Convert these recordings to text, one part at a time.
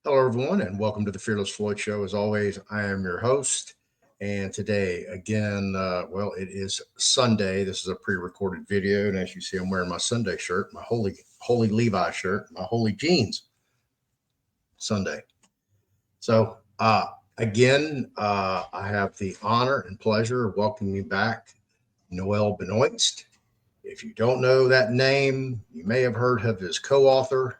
Hello, everyone, and welcome to the Fearless Floyd Show. As always, I am your host. And today, again, it is Sunday. This is a pre-recorded video, and as you see, I'm wearing my Sunday shirt, my holy Levi shirt, my holy jeans. Sunday. So, I have the honor and pleasure of welcoming back Noel Benoist. If you don't know that name, you may have heard of his co-author,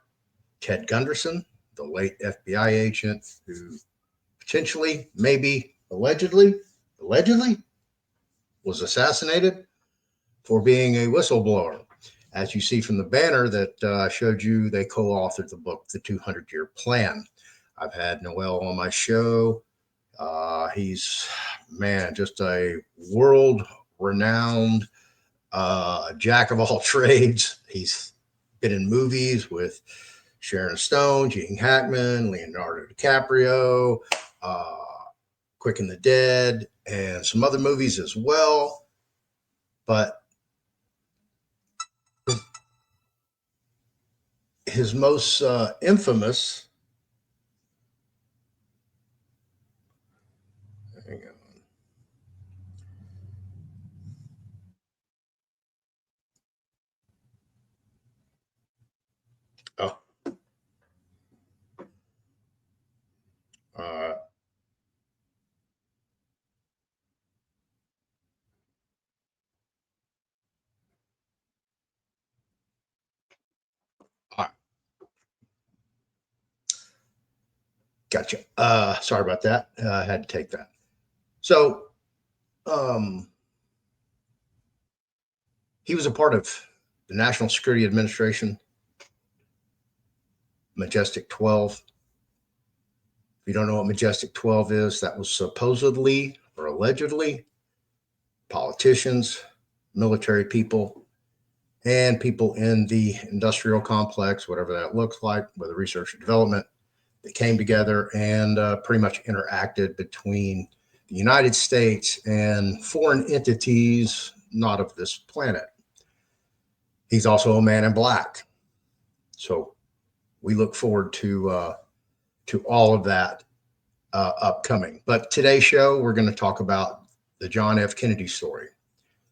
Ted Gunderson, the late FBI agent who potentially, maybe, allegedly was assassinated for being a whistleblower. As you see from the banner that I showed you, they co-authored the book, The 200-Year Plan. I've had Noel on my show. He's, just a world-renowned jack of all trades. He's been in movies with Sharon Stone, Gene Hackman, Leonardo DiCaprio, Quick and the Dead, and some other movies as well. But his most infamous, hang on. Oh. All right. Gotcha. Sorry about that. I had to take that. So, he was a part of the National Security Administration, Majestic 12. If you don't know what Majestic 12 is, that was supposedly or allegedly politicians, military people, and people in the industrial complex, whatever that looks like, whether research or development, that came together and pretty much interacted between the United States and foreign entities not of this planet. He's also a man in black. So we look forward to all of that upcoming. But today's show, we're going to talk about the John F. Kennedy story.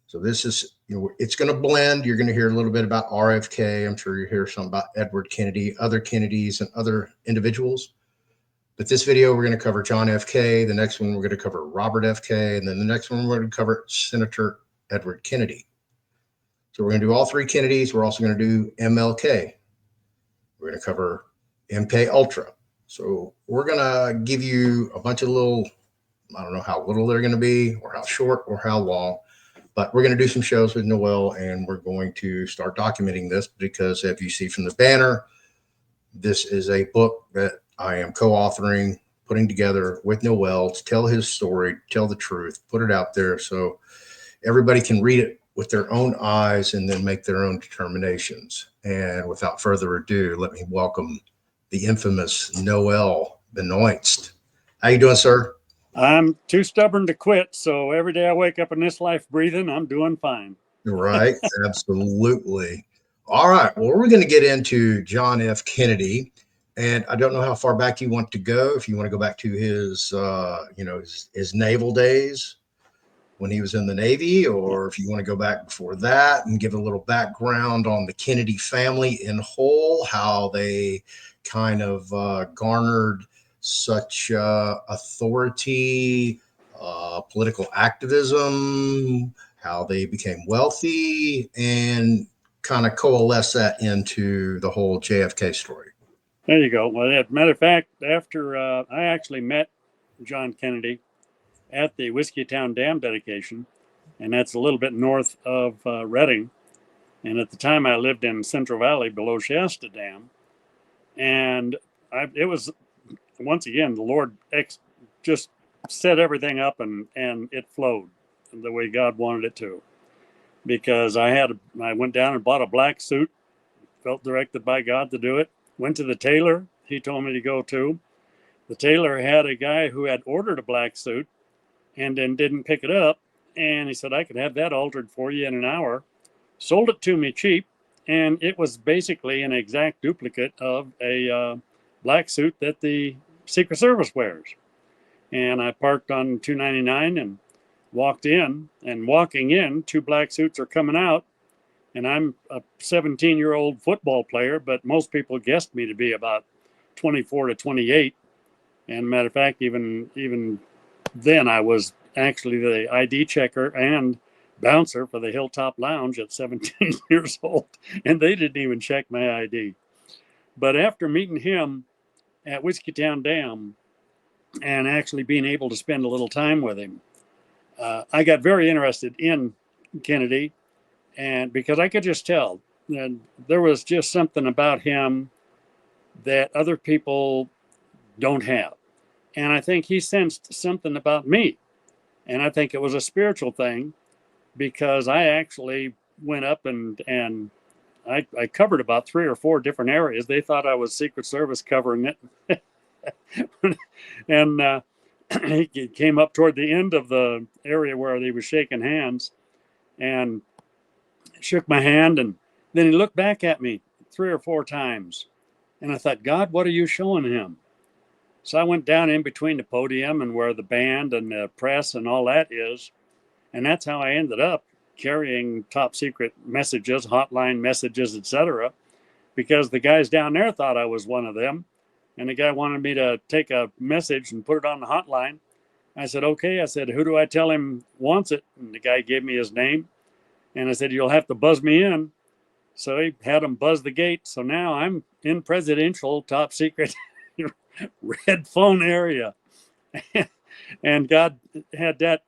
So this is, it's going to blend. You're going to hear a little bit about RFK. I'm sure you hear something about Edward Kennedy, other Kennedys, and other individuals. But this video, we're going to cover John F. K. The next one, we're going to cover Robert F. K. And then the next one, we're going to cover Senator Edward Kennedy. So we're going to do all three Kennedys. We're also going to do MLK. We're going to cover MK Ultra. So we're going to give you a bunch of little, I don't know how little they're going to be or how short or how long, but we're going to do some shows with Noel and we're going to start documenting this because if you see from the banner, this is a book that I am co-authoring, putting together with Noel to tell his story, tell the truth, put it out there so everybody can read it with their own eyes and then make their own determinations. And without further ado, let me welcome the infamous Noel Benoist. How you doing, sir? I'm too stubborn to quit, so every day I wake up in this life breathing, I'm doing fine. Right, absolutely. All right, well, we're going to get into John F. Kennedy, and I don't know how far back you want to go. If you want to go back to his, his naval days when he was in the Navy, or if you want to go back before that and give a little background on the Kennedy family in whole, how they kind of garnered such authority, political activism, how they became wealthy, and kind of coalesce that into the whole JFK story. There you go. Well, as a matter of fact, after I actually met John Kennedy at the Whiskeytown Dam dedication, and that's a little bit north of Reading. And at the time, I lived in Central Valley below Shasta Dam. And it was, once again, the Lord just set everything up and it flowed the way God wanted it to. Because I went down and bought a black suit, felt directed by God to do it. Went to the tailor. He told me to go to. The tailor had a guy who had ordered a black suit and then didn't pick it up. And he said, I could have that altered for you in an hour. Sold it to me cheap. And it was basically an exact duplicate of a black suit that the Secret Service wears. And I parked on 299 and walked in. And walking in, two black suits are coming out. And I'm a 17-year-old football player, but most people guessed me to be about 24 to 28. And matter of fact, even then, I was actually the ID checker and bouncer for the Hilltop Lounge at 17 years old, and they didn't even check my ID. But after meeting him at Whiskeytown Dam and actually being able to spend a little time with him, I got very interested in Kennedy, and because I could just tell that there was just something about him that other people don't have. And I think he sensed something about me. And I think it was a spiritual thing, because I actually went up and I covered about 3 or 4 different areas. They thought I was Secret Service covering it. And he came up toward the end of the area where he was shaking hands and shook my hand. And then he looked back at me 3 or 4 times. And I thought, God, what are you showing him? So I went down in between the podium and where the band and the press and all that is. And that's how I ended up carrying top secret messages, hotline messages, etc. Because the guys down there thought I was one of them. And the guy wanted me to take a message and put it on the hotline. I said, okay. I said, who do I tell him wants it? And the guy gave me his name. And I said, you'll have to buzz me in. So he had him buzz the gate. So now I'm in presidential top secret red phone area. And God had that.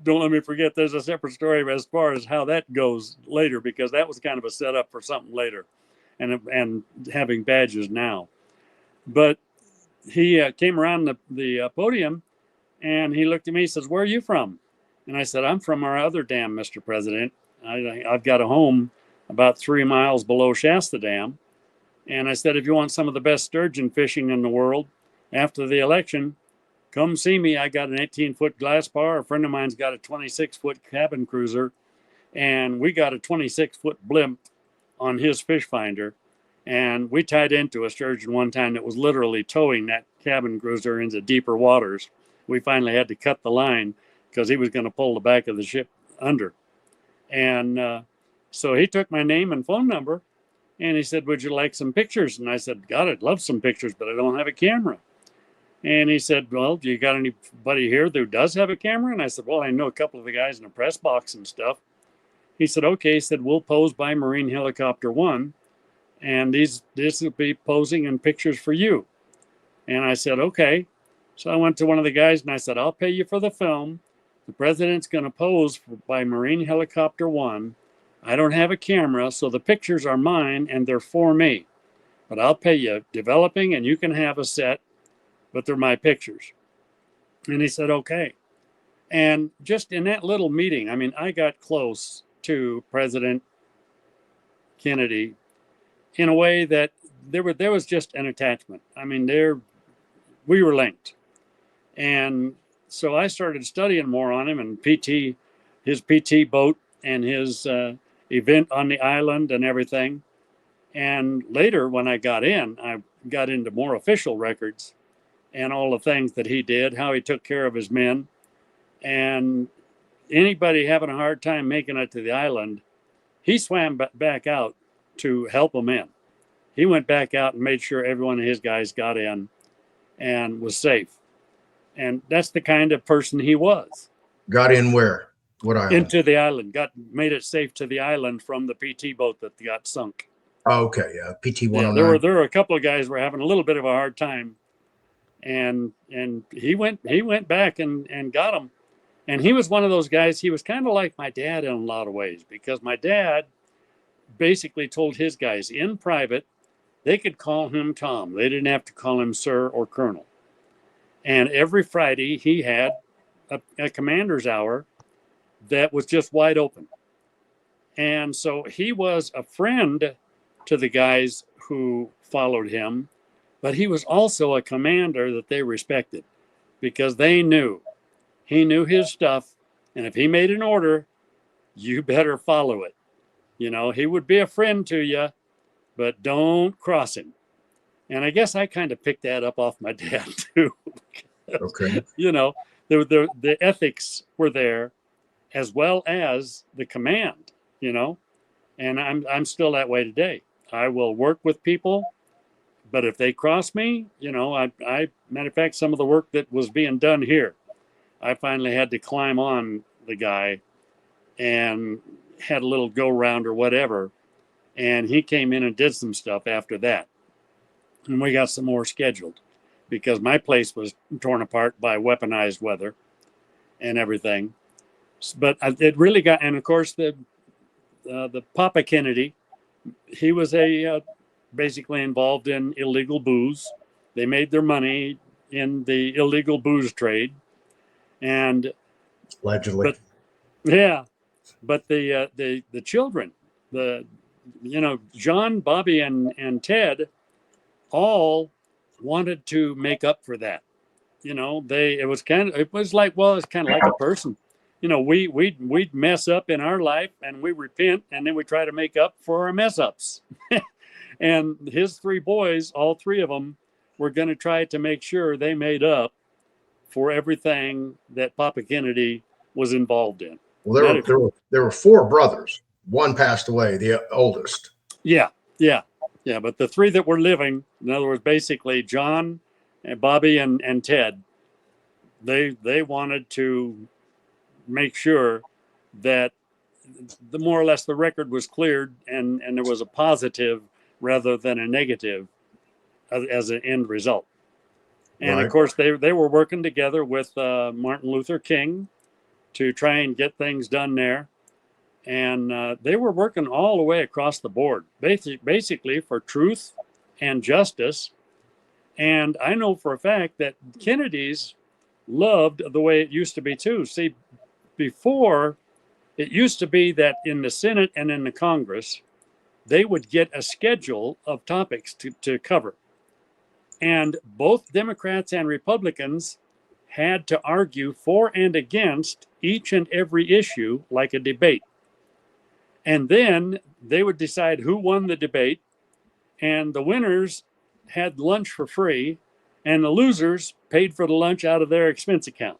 Don't let me forget, there's a separate story as far as how that goes later, because that was kind of a setup for something later, and having badges now. But he came around the podium, and he looked at me, he says, where are you from? And I said, I'm from our other dam, Mr. President. I've got a home about 3 miles below Shasta Dam. And I said, if you want some of the best sturgeon fishing in the world after the election, come see me. I got an 18-foot glass bar. A friend of mine's got a 26-foot cabin cruiser, and we got a 26-foot blimp on his fish finder. And we tied into a sturgeon one time that was literally towing that cabin cruiser into deeper waters. We finally had to cut the line because he was going to pull the back of the ship under. And so he took my name and phone number, and he said, would you like some pictures? And I said, God, I'd love some pictures, but I don't have a camera. And he said, well, do you got anybody here who does have a camera? And I said, well, I know a couple of the guys in the press box and stuff. He said, okay. He said, we'll pose by Marine Helicopter 1. And this will be posing and pictures for you. And I said, okay. So I went to one of the guys and I said, I'll pay you for the film. The president's going to pose by Marine Helicopter 1. I don't have a camera, so the pictures are mine and they're for me. But I'll pay you developing, and you can have a set, but they're my pictures. And he said, okay. And just in that little meeting, I mean, I got close to President Kennedy in a way that there was just an attachment. I mean, we were linked. And so I started studying more on him, and his PT boat and his event on the island and everything. And later when I got into more official records and all the things that he did, how he took care of his men. And anybody having a hard time making it to the island, he swam back out to help them in. He went back out and made sure every one of his guys got in and was safe. And that's the kind of person he was. Got in where? What island? Into the island. Made it safe to the island from the PT boat that got sunk. Oh, okay, yeah, PT 109. Yeah, there were a couple of guys who were having a little bit of a hard time, and he went back and got them. And he was one of those guys. He was kind of like my dad in a lot of ways, because my dad basically told his guys in private they could call him Tom. They didn't have to call him sir or colonel. And every Friday he had a commander's hour that was just wide open. And so he was a friend to the guys who followed him, but he was also a commander that they respected, because they knew he knew his stuff. And if he made an order, you better follow it. You know, he would be a friend to you, but don't cross him. And I guess I kind of picked that up off my dad too. Okay. You know, the ethics were there as well as the command, you know, and I'm still that way today. I will work with people, but if they cross me, you know, I matter of fact, some of the work that was being done here, I finally had to climb on the guy and had a little go round or whatever. And he came in and did some stuff after that. And we got some more scheduled because my place was torn apart by weaponized weather and everything. But it really got, and of course, the Papa Kennedy, he was basically involved in illegal booze. They made their money in the illegal booze trade. And, Allegedly. but yeah, but the children, John, Bobby, and Ted all wanted to make up for that. You know, it was kind of like a person. You know, we'd mess up in our life and we repent and then we try to make up for our mess ups. And his three boys, all three of them, were going to try to make sure they made up for everything that Papa Kennedy was involved in. Well, there were four brothers. One passed away, the oldest. Yeah. But the three that were living, in other words, basically John and Bobby and Ted, they wanted to make sure that the more or less the record was cleared and there was a positive rather than a negative as an end result. And Right. of course, they were working together with Martin Luther King to try and get things done there. And they were working all the way across the board, basically for truth and justice. And I know for a fact that Kennedy's loved the way it used to be too. See, before, it used to be that in the Senate and in the Congress, they would get a schedule of topics to cover. And both Democrats and Republicans had to argue for and against each and every issue like a debate. And then they would decide who won the debate, and the winners had lunch for free, and the losers paid for the lunch out of their expense account.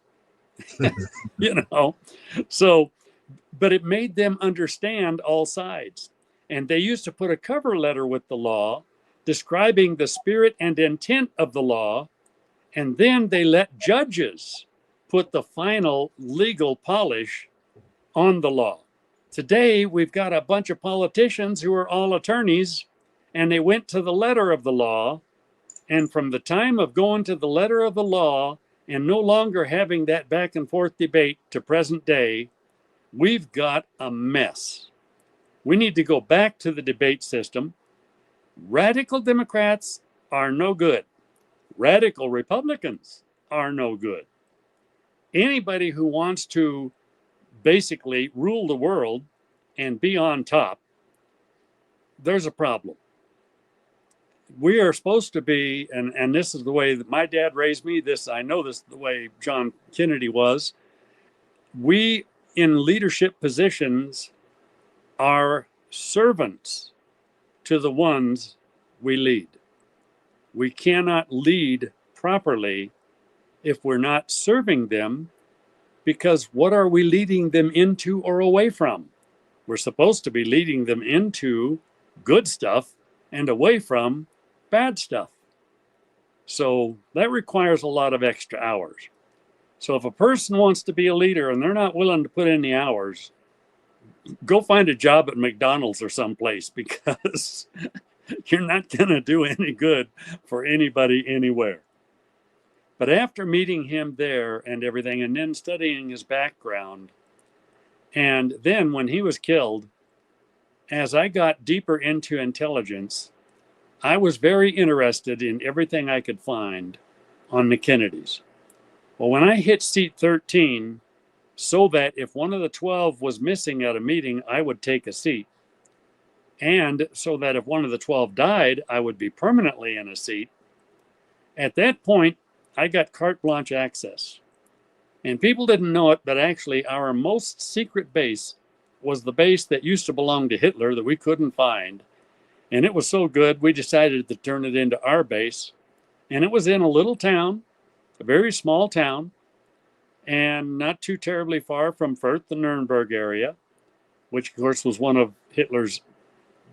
You know, so, but it made them understand all sides. And they used to put a cover letter with the law describing the spirit and intent of the law, and then they let judges put the final legal polish on the law. Today, we've got a bunch of politicians who are all attorneys, and they went to the letter of the law. And from the time of going to the letter of the law and no longer having that back and forth debate to present day, we've got a mess. We need to go back to the debate system. Radical Democrats are no good. Radical Republicans are no good. Anybody who wants to basically rule the world and be on top, there's a problem. We are supposed to be, and this is the way that my dad raised me, I know this is the way John Kennedy was. We in leadership positions are servants to the ones we lead. We cannot lead properly if we're not serving them, because what are we leading them into or away from? We're supposed to be leading them into good stuff and away from bad stuff. So that requires a lot of extra hours. So if a person wants to be a leader and they're not willing to put in the hours, go find a job at McDonald's or someplace, because you're not going to do any good for anybody anywhere. But after meeting him there and everything, and then studying his background, and then when he was killed, as I got deeper into intelligence, I was very interested in everything I could find on the Kennedys. Well, when I hit seat 13, so that if one of the 12 was missing at a meeting, I would take a seat. And so that if one of the 12 died, I would be permanently in a seat. At that point, I got carte blanche access. And people didn't know it, but actually our most secret base was the base that used to belong to Hitler that we couldn't find. And it was so good, we decided to turn it into our base. And it was in a little town, a very small town, and not too terribly far from Fürth, the Nuremberg area, which of course was one of Hitler's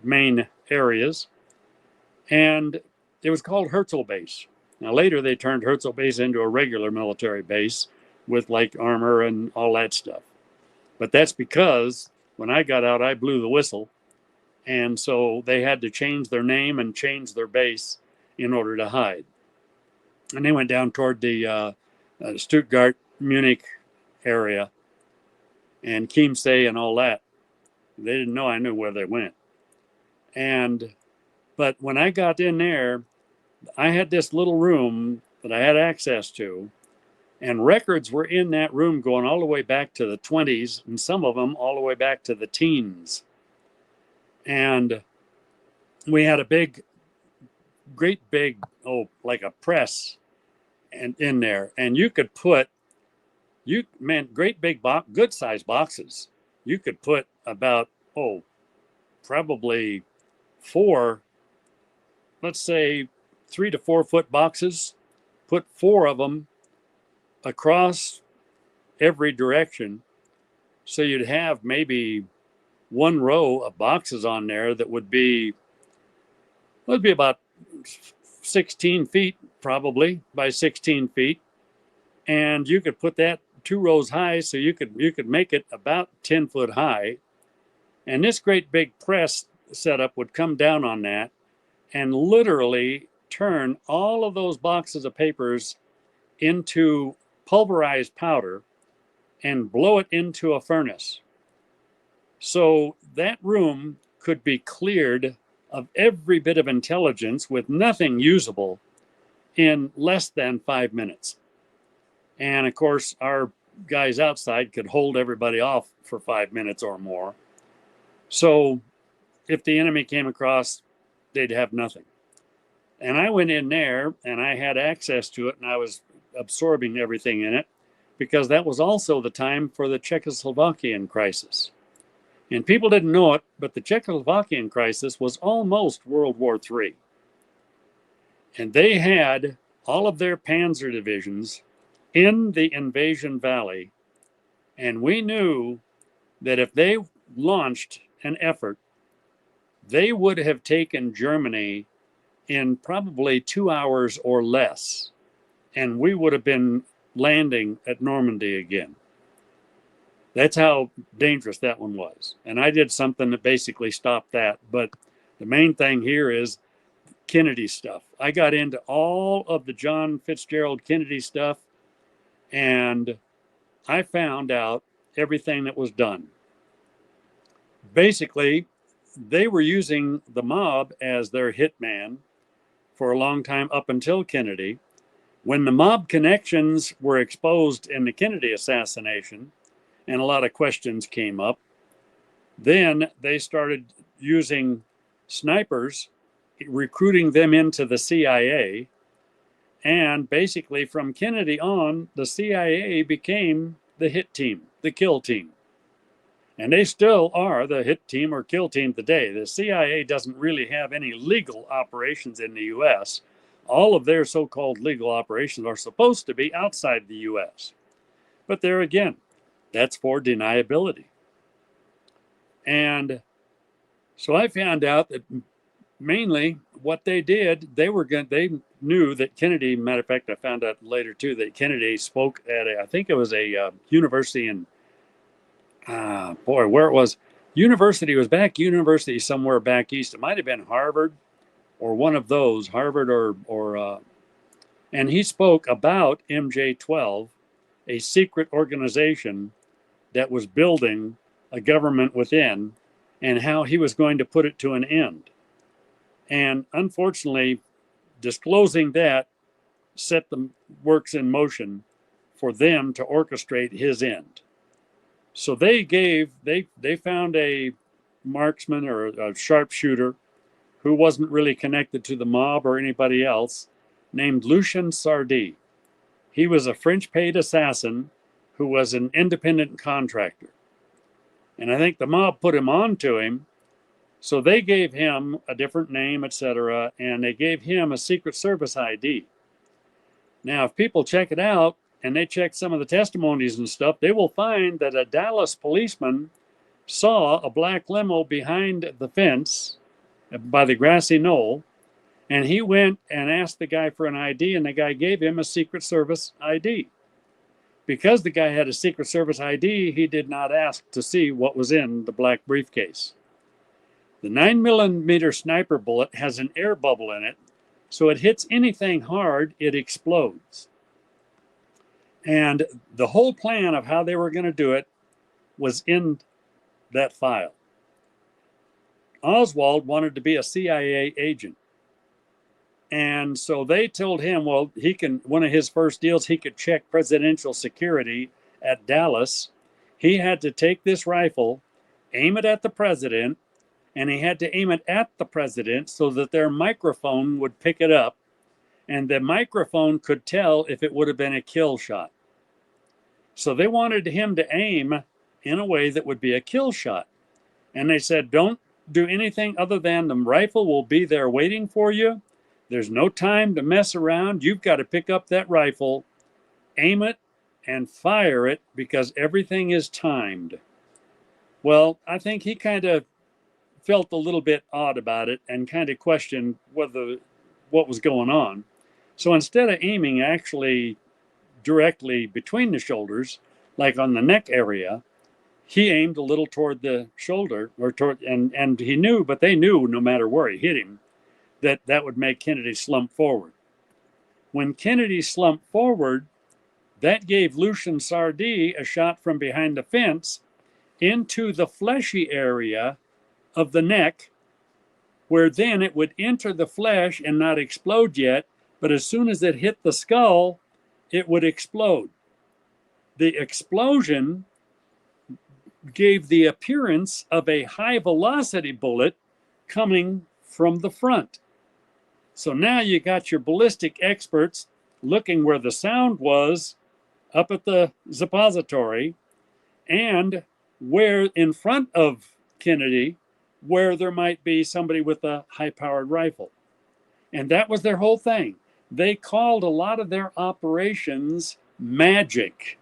main areas. And it was called Herzl Base. Now later they turned Herzl Base into a regular military base with like armor and all that stuff. But that's because when I got out, I blew the whistle. And so they had to change their name and change their base in order to hide. And they went down toward the Stuttgart, Munich area and Chiemsee and all that. They didn't know I knew where they went. But when I got in there, I had this little room that I had access to, and records were in that room going all the way back to the 20s, and some of them all the way back to the teens. And we had a great big, like a press and in there, and you could put, great big good sized boxes. You could put about, probably 4, let's say 3 to 4 foot boxes, put 4 of them across every direction. So you'd have maybe 1 row of boxes on there that would be about 16 feet, probably by 16 feet. And you could put that 2 rows high, so you could make it about 10 foot high. And this great big press setup would come down on that and literally turn all of those boxes of papers into pulverized powder and blow it into a furnace. So that room could be cleared of every bit of intelligence with nothing usable in less than 5 minutes. And of course, our guys outside could hold everybody off for 5 minutes or more. So if the enemy came across, they'd have nothing. And I went in there and I had access to it, and I was absorbing everything in it, because that was also the time for the Czechoslovakian crisis. And people didn't know it, but the Czechoslovakian crisis was almost World War III. And they had all of their panzer divisions in the invasion valley. And we knew that if they launched an effort, they would have taken Germany in probably 2 hours or less. And we would have been landing at Normandy again. That's how dangerous that one was. And I did something that basically stopped that. But the main thing here is Kennedy stuff. I got into all of the John Fitzgerald Kennedy stuff, and I found out everything that was done. Basically, they were using the mob as their hitman for a long time up until Kennedy. When the mob connections were exposed in the Kennedy assassination, and a lot of questions came up, then they started using snipers, recruiting them into the CIA. And basically from Kennedy on, the CIA became the hit team, the kill team. And they still are the hit team or kill team today. The CIA doesn't really have any legal operations in the US. All of their so-called legal operations are supposed to be outside the US. But there again, that's for deniability. And so I found out that mainly what they did, they knew that Kennedy, matter of fact, I found out later too, that Kennedy spoke at I think it was a university in, where it was, university somewhere back east. It might have been Harvard or one of those, Harvard and he spoke about MJ-12, a secret organization that was building a government within, and how he was going to put it to an end. And unfortunately, disclosing that set the works in motion for them to orchestrate his end. So they found a marksman or a sharpshooter who wasn't really connected to the mob or anybody else, named Lucien Sardy. He was a French paid assassin who was an independent contractor. And I think the mob put him on to him So they gave him a different name, etc., and they gave him a Secret Service ID. Now, if people check it out and they check some of the testimonies and stuff, they will find that a Dallas policeman saw a black limo behind the fence by the grassy knoll, and he went and asked the guy for an ID, and the guy gave him a Secret Service ID. Because the guy had a Secret Service ID, he did not ask to see what was in the black briefcase. The 9mm sniper bullet has an air bubble in it, so it hits anything hard, it explodes. And the whole plan of how they were going to do it was in that file. Oswald wanted to be a CIA agent. And so they told him, well, one of his first deals, he could check presidential security at Dallas. He had to take this rifle, aim it at the president, and he had to aim it at the president so that their microphone would pick it up, and the microphone could tell if it would have been a kill shot. So they wanted him to aim in a way that would be a kill shot. And they said, don't do anything other than the rifle will be there waiting for you. There's no time to mess around. You've got to pick up that rifle, aim it, and fire it because everything is timed. Well, I think he kind of felt a little bit odd about it and kind of questioned what was going on. So instead of aiming actually directly between the shoulders, like on the neck area, he aimed a little toward the shoulder and he knew, but they knew no matter where he hit him, that would make Kennedy slump forward. When Kennedy slumped forward, that gave Lucien Sardis a shot from behind the fence into the fleshy area of the neck, where then it would enter the flesh and not explode yet, but as soon as it hit the skull, it would explode. The explosion gave the appearance of a high velocity bullet coming from the front. So now you got your ballistic experts looking where the sound was up at the suppository and where in front of Kennedy, where there might be somebody with a high-powered rifle. And that was their whole thing. They called a lot of their operations magic,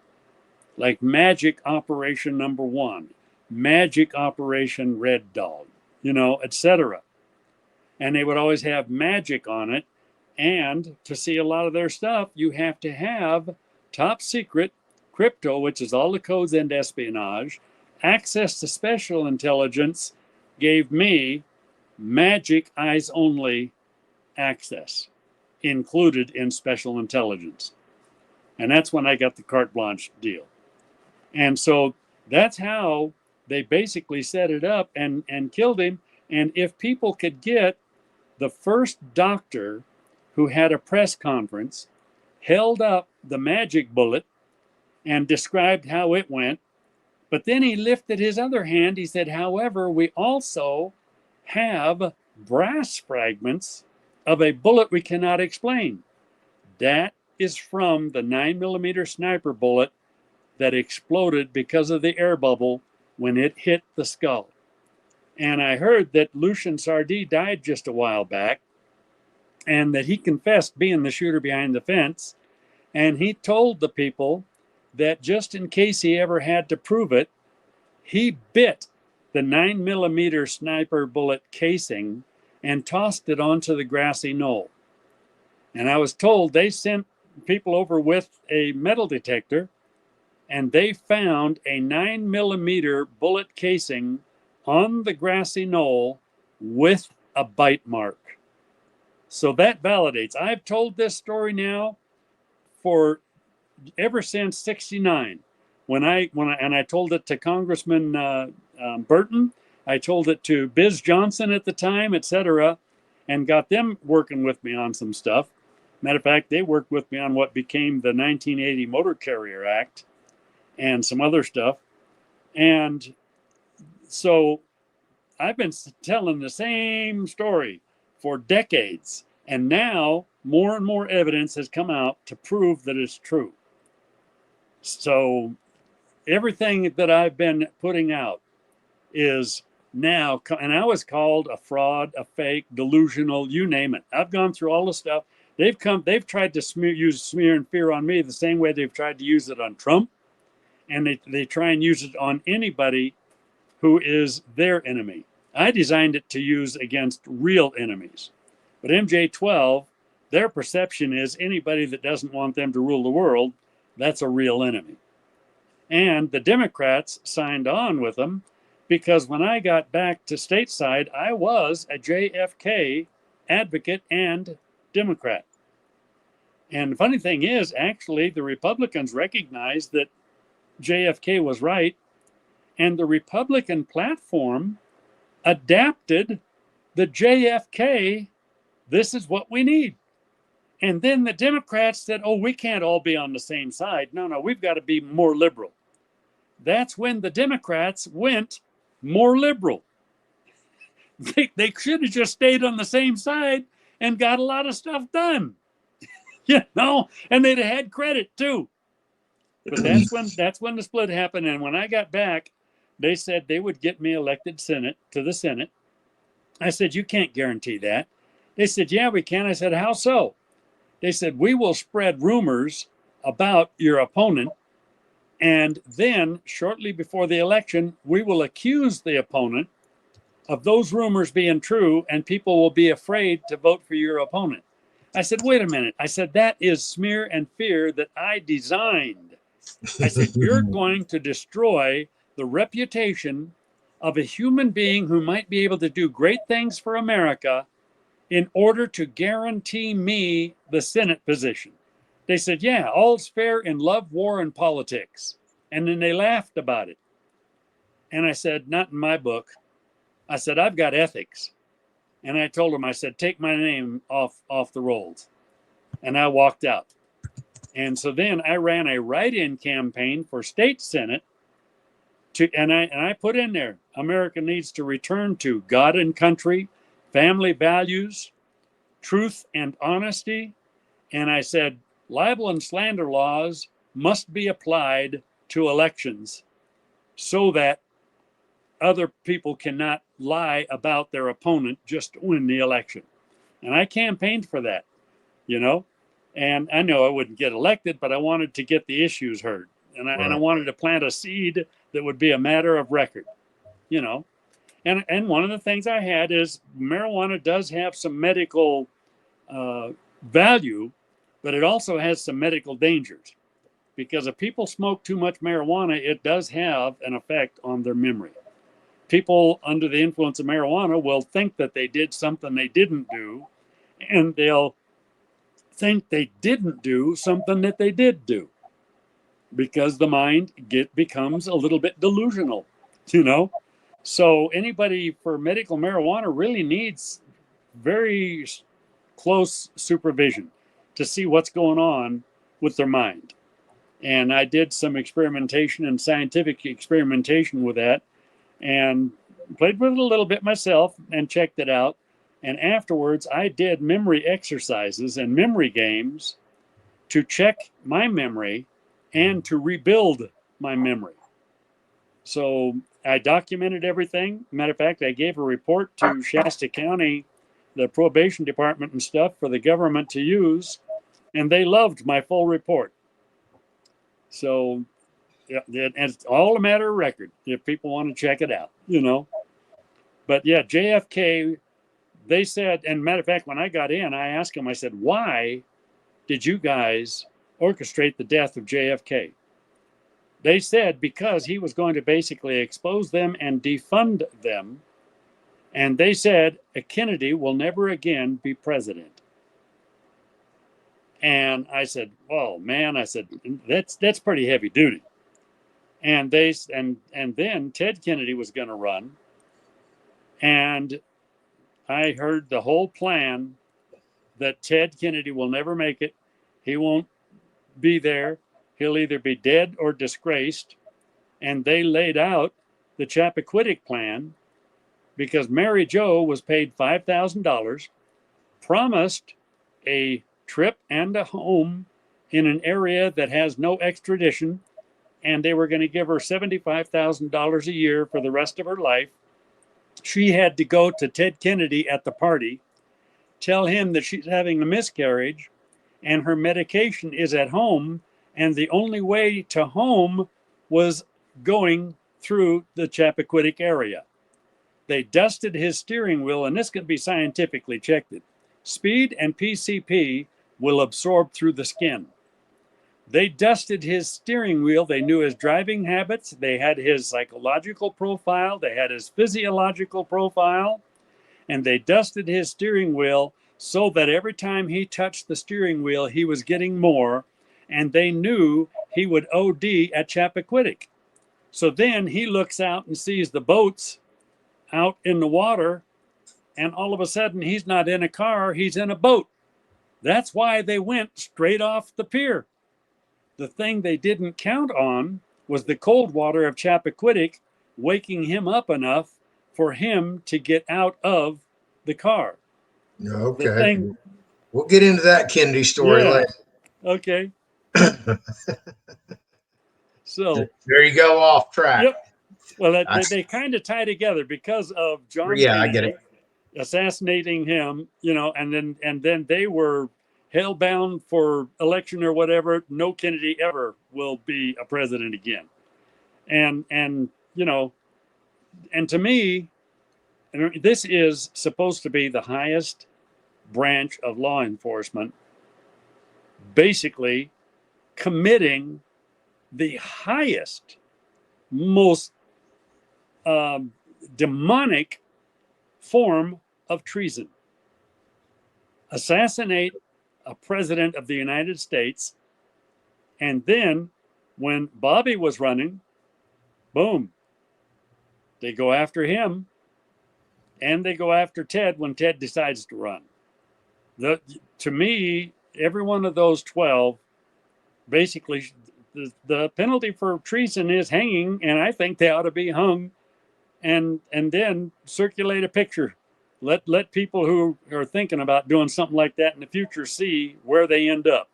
like Magic Operation Number 1, Magic Operation Red Dog, etc. And they would always have magic on it. And to see a lot of their stuff, you have to have top secret crypto, which is all the codes and espionage. Access to special intelligence gave me magic eyes only access included in special intelligence. And that's when I got the carte blanche deal. And so that's how they basically set it up and killed him. And if people could get the first doctor who had a press conference, held up the magic bullet and described how it went, but then he lifted his other hand. He said, however, we also have brass fragments of a bullet we cannot explain. That is from the 9mm sniper bullet that exploded because of the air bubble when it hit the skull. And I heard that Lucien Sardis died just a while back and that he confessed being the shooter behind the fence. And he told the people that just in case he ever had to prove it, he bit the 9mm sniper bullet casing and tossed it onto the grassy knoll. And I was told they sent people over with a metal detector and they found a 9mm bullet casing on the grassy knoll with a bite mark. So that validates. I've told this story now for ever since '69. When I told it to Congressman Burton, I told it to Biz Johnson at the time, etc., and got them working with me on some stuff. Matter of fact, they worked with me on what became the 1980 Motor Carrier Act and some other stuff. And so I've been telling the same story for decades. And now more and more evidence has come out to prove that it's true. So everything that I've been putting out is now, and I was called a fraud, a fake, delusional, you name it. I've gone through all the stuff. They've tried to use smear and fear on me the same way they've tried to use it on Trump. And they try and use it on anybody who is their enemy. I designed it to use against real enemies. But MJ12, their perception is anybody that doesn't want them to rule the world, that's a real enemy. And the Democrats signed on with them because when I got back to stateside, I was a JFK advocate and Democrat. And the funny thing is, actually, the Republicans recognized that JFK was right, and the Republican platform adapted the JFK, this is what we need. And then the Democrats said, oh, we can't all be on the same side. No, we've got to be more liberal. That's when the Democrats went more liberal. They should have just stayed on the same side and got a lot of stuff done. And they'd have had credit too. But that's when the split happened. And when I got back, they said they would get me elected to the Senate. I said, you can't guarantee that. They said, yeah, we can. I said, how so? They said, we will spread rumors about your opponent. And then shortly before the election, we will accuse the opponent of those rumors being true, and people will be afraid to vote for your opponent. I said, wait a minute. I said, that is smear and fear that I designed. I said, you're going to destroy the reputation of a human being who might be able to do great things for America in order to guarantee me the Senate position. They said, yeah, all's fair in love, war, and politics. And then they laughed about it. And I said, not in my book. I said, I've got ethics. And I told them, I said, take my name off the rolls. And I walked out. And so then I ran a write-in campaign for state Senate and I put in there, America needs to return to God and country, family values, truth and honesty. And I said, libel and slander laws must be applied to elections so that other people cannot lie about their opponent just to win the election. And I campaigned for that, and I know I wouldn't get elected, but I wanted to get the issues heard. And I wanted to plant a seed that would be a matter of record, And one of the things I had is marijuana does have some medical value, but it also has some medical dangers. Because if people smoke too much marijuana, it does have an effect on their memory. People under the influence of marijuana will think that they did something they didn't do, and they'll think they didn't do something that they did do, because the mind becomes a little bit delusional, So anybody for medical marijuana really needs very close supervision to see what's going on with their mind. And I did some experimentation and scientific experimentation with that, and played with it a little bit myself and checked it out. And afterwards, I did memory exercises and memory games to check my memory and to rebuild my memory. So I documented everything. Matter of fact, I gave a report to Shasta County, the probation department and stuff for the government to use, and they loved my full report. So yeah, it's all a matter of record if people want to check it out, But yeah, JFK, they said, and matter of fact, when I got in, I asked them, I said, why did you guys orchestrate the death of JFK? They said because he was going to basically expose them and defund them. And they said, a Kennedy will never again be president. And I said, oh man, I said, that's pretty heavy duty. And then Ted Kennedy was going to run. And I heard the whole plan that Ted Kennedy will never make it. He won't be there. He'll either be dead or disgraced. And they laid out the Chappaquiddick plan because Mary Jo was paid $5,000, promised a trip and a home in an area that has no extradition, and they were going to give her $75,000 a year for the rest of her life. she had to go to Ted Kennedy at the party, tell him that she's having a miscarriage and her medication is at home, and the only way to home was going through the Chappaquiddick area. They dusted his steering wheel, and this can be scientifically checked. Speed and PCP will absorb through the skin. They dusted his steering wheel. They knew his driving habits. They had his psychological profile. They had his physiological profile. And they dusted his steering wheel so that every time he touched the steering wheel, he was getting more. And they knew he would OD at Chappaquiddick. So then he looks out and sees the boats out in the water. And all of a sudden, he's not in a car, he's in a boat. That's why they went straight off the pier. The thing they didn't count on was the cold water of Chappaquiddick waking him up enough for him to get out of the car. Okay. We'll get into that Kennedy story later. Okay. So there you go, off track. Yep. Well, they kind of tie together because of John Kennedy I get it. assassinating him, and then they were hell-bound for election or whatever. No Kennedy ever will be a president again. And to me, this is supposed to be the highest branch of law enforcement, basically committing the highest, most demonic form of treason. Assassinate a president of the United States, and then when Bobby was running, boom, they go after him, and they go after Ted when Ted decides to run. To me, every one of those 12, basically, the penalty for treason is hanging, and I think they ought to be hung, and then circulate a picture. Let people who are thinking about doing something like that in the future see where they end up.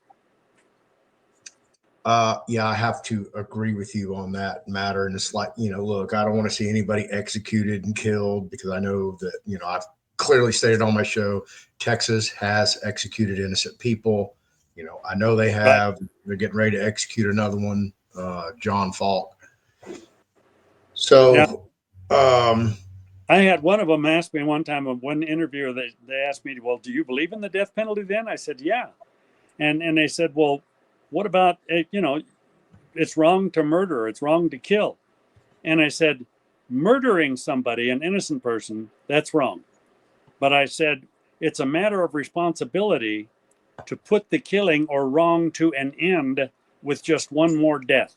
Yeah, I have to agree with you on that matter. And it's like, look, I don't want to see anybody executed and killed, because I know that, I've clearly stated on my show, Texas has executed innocent people. I know they have. Right. They're getting ready to execute another one, John Falk. So, yeah. I had one of them ask me one time, one interviewer, they asked me, well, do you believe in the death penalty then? I said, yeah. And they said, well, what about, it's wrong to murder, it's wrong to kill. And I said, murdering somebody, an innocent person, that's wrong. But I said, it's a matter of responsibility to put the killing or wrong to an end with just one more death.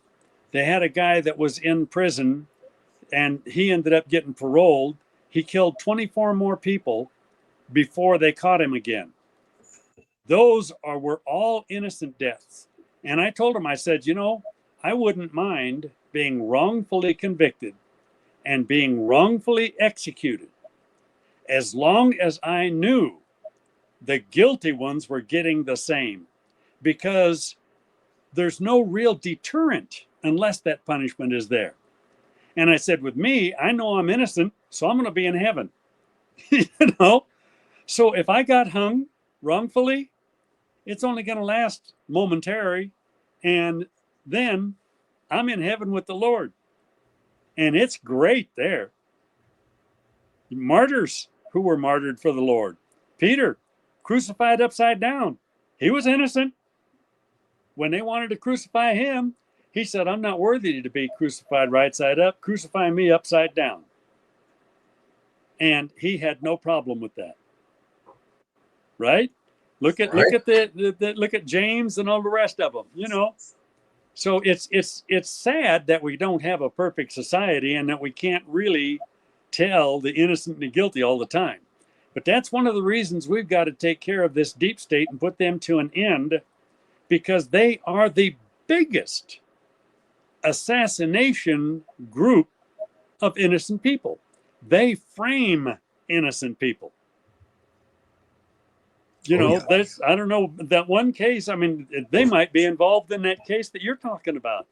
They had a guy that was in prison, and he ended up getting paroled. He killed 24 more people before they caught him again. Those were all innocent deaths. And I told him, I said, I wouldn't mind being wrongfully convicted and being wrongfully executed, as long as I knew the guilty ones were getting the same, because there's no real deterrent unless that punishment is there. And I said, with me, I know I'm innocent, so I'm going to be in heaven. So if I got hung wrongfully, it's only going to last momentary, and then I'm in heaven with the Lord. And it's great there. Martyrs who were martyred for the Lord. Peter, crucified upside down. He was innocent. When they wanted to crucify him, he said, I'm not worthy to be crucified right side up. Crucify me upside down. And he had no problem with that. Right? Look at James and all the rest of them, So it's sad that we don't have a perfect society and that we can't really tell the innocent and the guilty all the time. But that's one of the reasons we've got to take care of this deep state and put them to an end, because they are the biggest assassination group of innocent people. They frame innocent people. That's, I don't know, that one case, I mean, they might be involved in that case that you're talking about,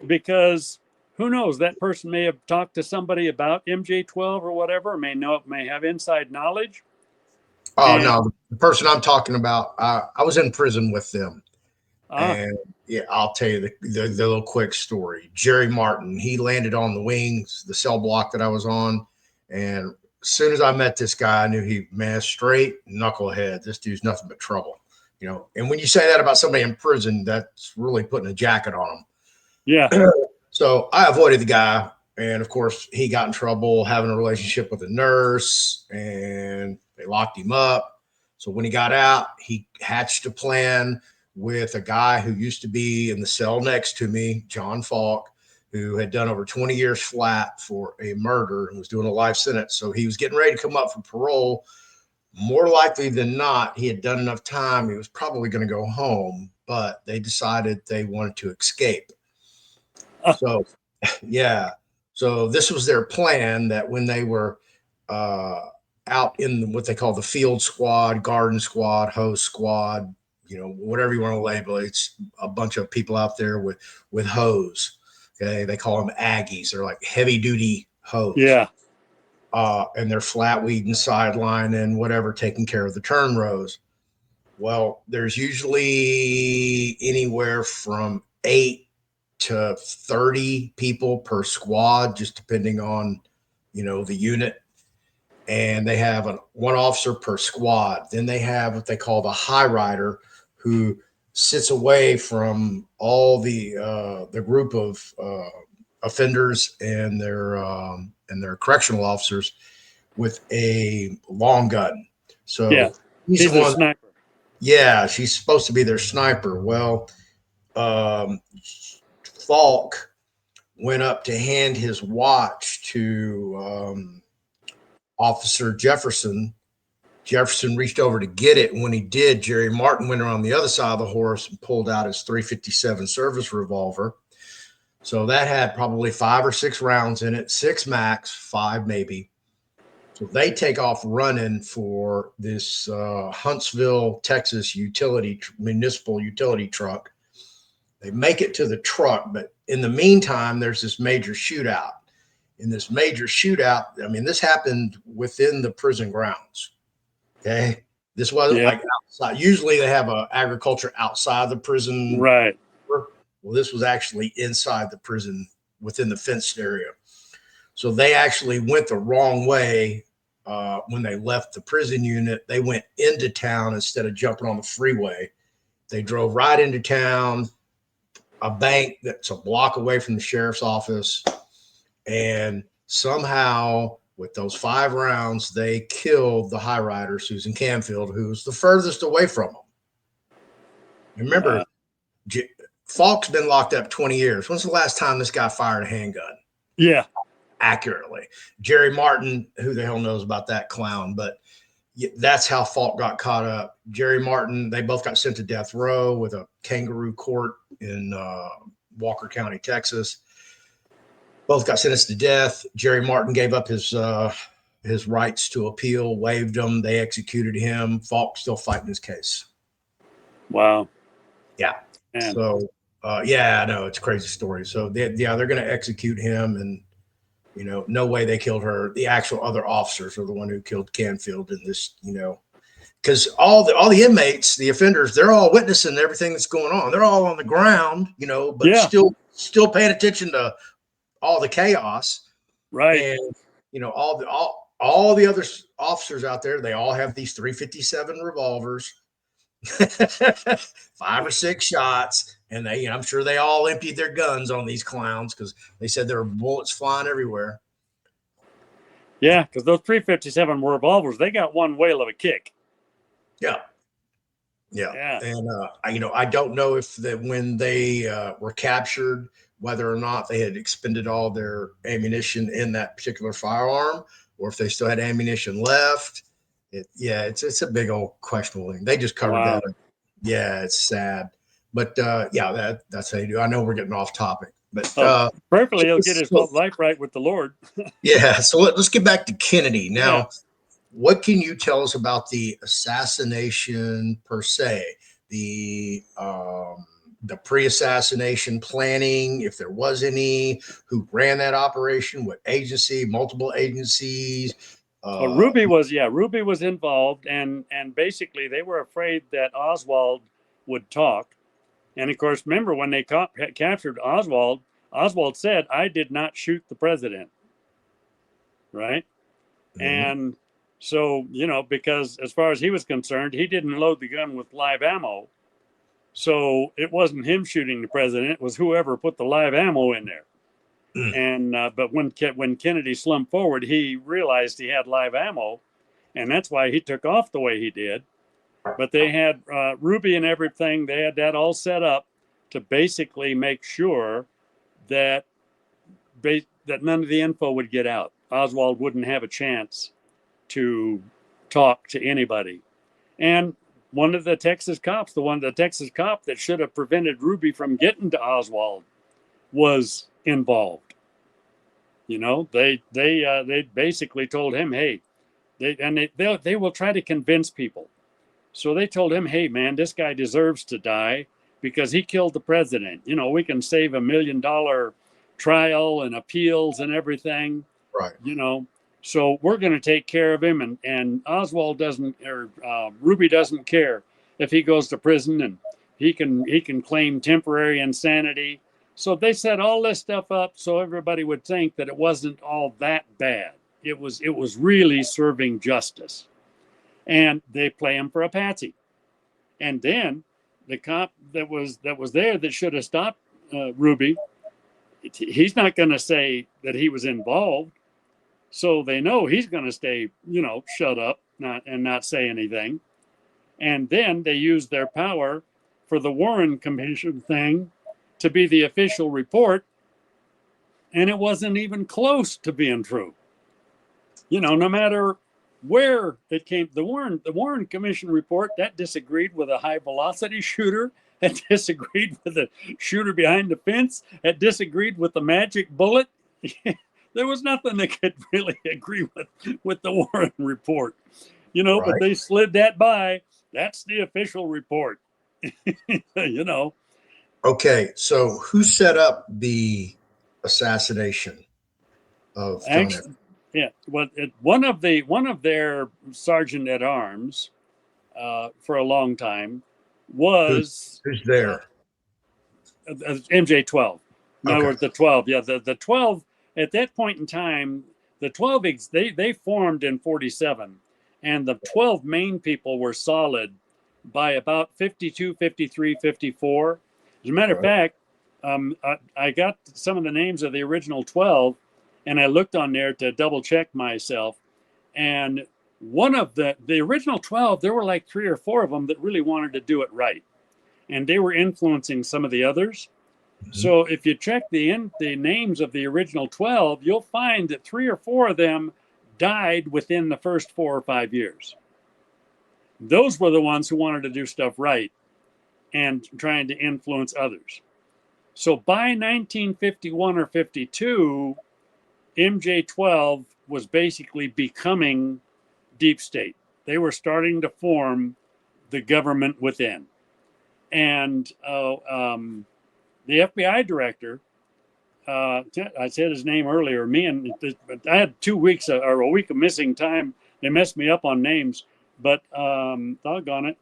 because who knows? That person may have talked to somebody about MJ12 or whatever, may have inside knowledge. Oh And no, the person I'm talking about, I was in prison with them, and yeah, I'll tell you the little quick story. Jerry Martin, he landed on the wings, the cell block that I was on, and as soon as I met this guy, I knew straight knucklehead. This dude's nothing but trouble, you know. And when you say that about somebody in prison, that's really putting a jacket on them. yeah, So I avoided the guy. And of course, he got in trouble having a relationship with a nurse, and they locked him up. So when he got out, he hatched a plan with a guy who used to be in the cell next to me, John Falk, who had done over 20 years flat for a murder and was doing a life sentence. So he was getting ready to come up for parole. More likely than not, he had done enough time. He was probably going to go home, but they decided they wanted to escape. So, yeah. So this was their plan, that when they were out in what they call the field squad, garden squad, hose squad, you know, whatever you want to label it, it's a bunch of people out there with hose. Okay. They call them Aggies. They're like heavy duty hose. yeah, And they're flat weeding, sideline, and whatever, taking care of the turn rows. Well, there's usually anywhere from 8 to 30 people per squad, just depending on, you know, the unit. And they have one officer per squad. Then they have what they call the high rider, who sits away from all the group of offenders and their correctional officers with a long gun. So yeah. he's the a one. sniper. Yeah, she's supposed to be their sniper. Well, Falk went up to hand his watch to Officer Jefferson. Jefferson reached over to get it, and when he did, Jerry Martin went around the other side of the horse and pulled out his .357 service revolver. So that had probably 5 or 6 rounds in it, 6 max, 5 maybe. So they take off running for this Huntsville, Texas municipal utility truck. They make it to the truck, but in the meantime, there's this major shootout. In this major shootout, I mean, this happened within the prison grounds. Okay. This wasn't like outside. Usually they have agriculture outside the prison. Right. Well, this was actually inside the prison within the fenced area. So they actually went the wrong way when they left the prison unit. They went into town instead of jumping on the freeway. They drove right into town, a bank that's a block away from the sheriff's office. And somehow, with those 5 rounds, they killed the high rider, Susan Canfield, who's the furthest away from them. Remember, Falk's been locked up 20 years. When's the last time this guy fired a handgun? Yeah. Accurately. Jerry Martin, who the hell knows about that clown? But that's how Falk got caught up. Jerry Martin, they both got sent to death row with a kangaroo court in Walker County, Texas. Both got sentenced to death. Jerry Martin gave up his rights to appeal, waived them. They executed him. Falk's still fighting his case. Wow. Yeah. Man. So, yeah, I know, it's a crazy story. So, they're going to execute him, and, you know, no way they killed her. The actual other officers are the one who killed Canfield in this, you know, because all the inmates, the offenders, they're all witnessing everything that's going on. They're all on the ground, you know, but still paying attention to all the chaos. Right. And, you know, all the other officers out there, they all have these .357 revolvers, 5 or 6 shots. And they, you know, I'm sure they all emptied their guns on these clowns, because they said there were bullets flying everywhere. Yeah, because those .357 revolvers, they got one whale of a kick. Yeah. And, you know, I don't know if when they were captured, whether or not they had expended all their ammunition in that particular firearm, or if they still had ammunition left. It's a big old questionable thing. They just covered that up. Yeah, it's sad. But that's how you do. I know we're getting off topic, but perfectly, he'll get his life right with the Lord. Yeah. So let's get back to Kennedy now. What can you tell us about the assassination per se? The the pre-assassination planning, if there was any, who ran that operation, what agency, multiple agencies. Ruby was involved, and basically they were afraid that Oswald would talk. And of course, remember when they captured Oswald, Oswald said, "I did not shoot the president," right? And so, because as far as he was concerned, he didn't load the gun with live ammo. So it wasn't him shooting the president, it was whoever put the live ammo in there. And but when Kennedy slumped forward, he realized he had live ammo, and that's why he took off the way he did. But they had Ruby and everything; they had that all set up to basically make sure that that none of the info would get out. Oswald wouldn't have a chance to talk to anybody. And one of the Texas cops that should have prevented Ruby from getting to Oswald was involved. They basically told him, hey, they will try to convince people. So they told him, hey, man, this guy deserves to die because he killed the president. We can save $1 million trial and appeals and everything. Right. So we're going to take care of him. And Oswald doesn't, or Ruby doesn't care if he goes to prison, and he can claim temporary insanity. So they set all this stuff up so everybody would think that it wasn't all that bad. It was really serving justice. And they play him for a patsy. And then the cop that was there that should have stopped Ruby, he's not going to say that he was involved. So they know he's going to stay, shut up, not say anything. And then they use their power for the Warren Commission thing to be the official report, and it wasn't even close to being true. No matter where it came, the Warren Commission report that disagreed with a high velocity shooter, that disagreed with the shooter behind the fence, that disagreed with the magic bullet. There was nothing that could really agree with the Warren report, Right. But they slid that by. That's the official report, Okay, so who set up the assassination of John F. Actually, yeah. Well, one of their sergeant at arms for a long time was Who's there? MJ-12. In other words, the 12. Yeah, the 12 at that point in time, the 12 they formed in 47, and the 12 main people were solid by about 52, 53, 54. As a matter of fact, I got some of the names of the original 12, and I looked on there to double check myself. And one of the original 12, there were like 3 or 4 of them that really wanted to do it right. And they were influencing some of the others. Mm-hmm. So if you check the names of the original 12, you'll find that 3 or 4 of them died within the first 4 or 5 years. Those were the ones who wanted to do stuff right and trying to influence others. So by 1951 or 52, MJ-12 was basically becoming deep state. They were starting to form the government within. And the FBI director, I said his name earlier, I had 2 weeks or a week of missing time. They messed me up on names, but doggone it.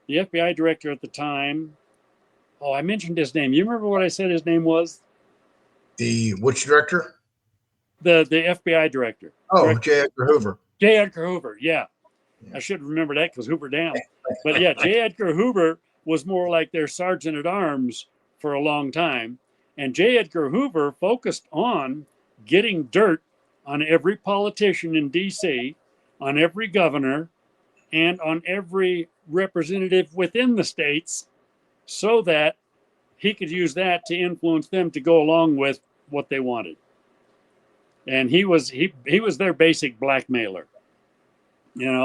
The FBI director at the time, I mentioned his name. You remember what I said his name was? Which director? The FBI director. Oh, J. Edgar Hoover. J. Edgar Hoover, yeah. I should remember that because Hoover down. But yeah, J. Edgar Hoover was more like their sergeant at arms for a long time. And J. Edgar Hoover focused on getting dirt on every politician in D.C., on every governor, and on every representative within the states, so that he could use that to influence them to go along with what they wanted. And he was their basic blackmailer.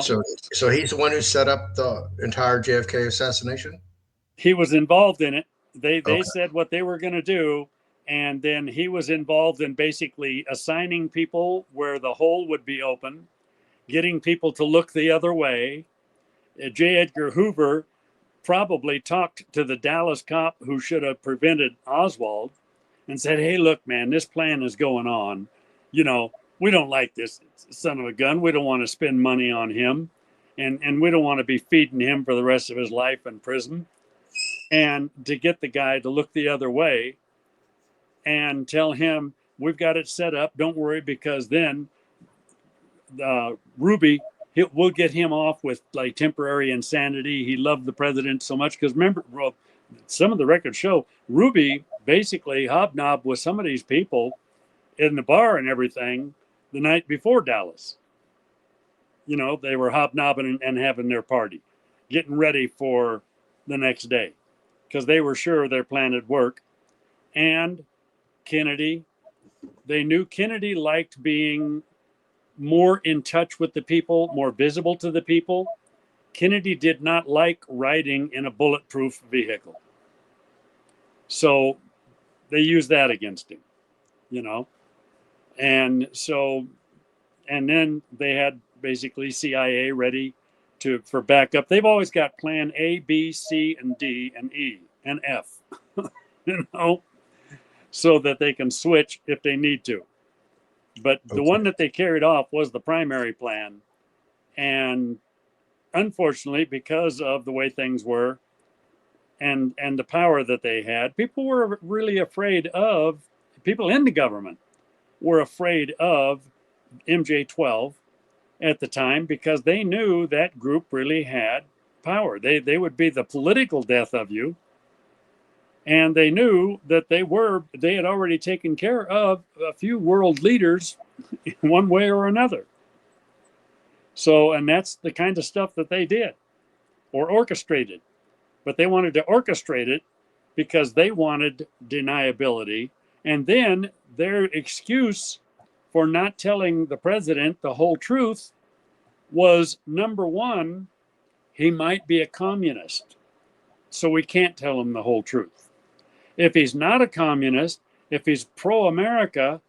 So he's the one who set up the entire JFK assassination? He was involved in it. They said what they were going to do, and then he was involved in basically assigning people where the hole would be open, getting people to look the other way. J. Edgar Hoover probably talked to the Dallas cop who should have prevented Oswald and said, hey, look, man, this plan is going on. You know, we don't like this son of a gun. We don't want to spend money on him. And we don't want to be feeding him for the rest of his life in prison. And to get the guy to look the other way and tell him, we've got it set up. Don't worry, because then Ruby, we'll get him off with like temporary insanity. He loved the president so much because remember, well, some of the records show Ruby basically hobnobbed with some of these people in the bar and everything the night before Dallas. You know, they were hobnobbing and having their party, getting ready for the next day because they were sure their plan would work. And Kennedy, they knew Kennedy liked being more in touch with the people, more visible to the people. Kennedy did not like riding in a bulletproof vehicle. So they used that against him, you know. And so, and then they had basically CIA ready for backup. They've always got plan A, B, C, and D, and E, and F, you know, so that they can switch if they need to. But the one that they carried off was the primary plan. And unfortunately, because of the way things were and the power that they had, people were really afraid of, people in the government were afraid of MJ-12 at the time because they knew that group really had power. They would be the political death of you. And they knew that they had already taken care of a few world leaders one way or another. So, and that's the kind of stuff that they did or orchestrated. But they wanted to orchestrate it because they wanted deniability. And then their excuse for not telling the president the whole truth was, number one, he might be a communist. So we can't tell him the whole truth. If he's not a communist, if he's pro-America,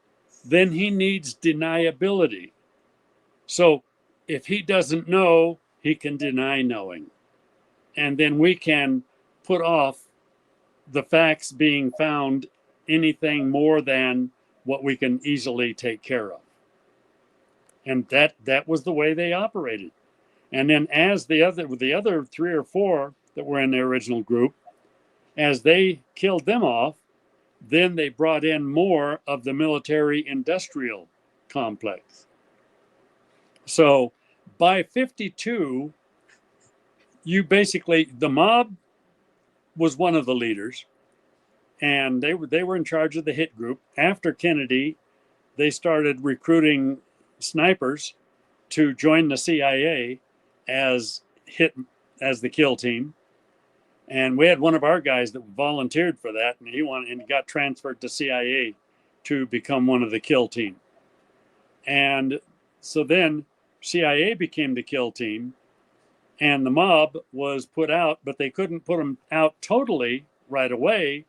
then he needs deniability. So if he doesn't know, he can deny knowing. And then we can put off the facts being found anything more than what we can easily take care of. And that was the way they operated. And then as the other 3 or 4 that were in the original group, as they killed them off, then they brought in more of the military industrial complex. So by 52, you basically, the mob was one of the leaders, and they were in charge of the hit group. After Kennedy, they started recruiting snipers to join the CIA as the kill team. And we had one of our guys that volunteered for that, and he got transferred to CIA to become one of the kill team. And so then CIA became the kill team, and the mob was put out, but they couldn't put them out totally right away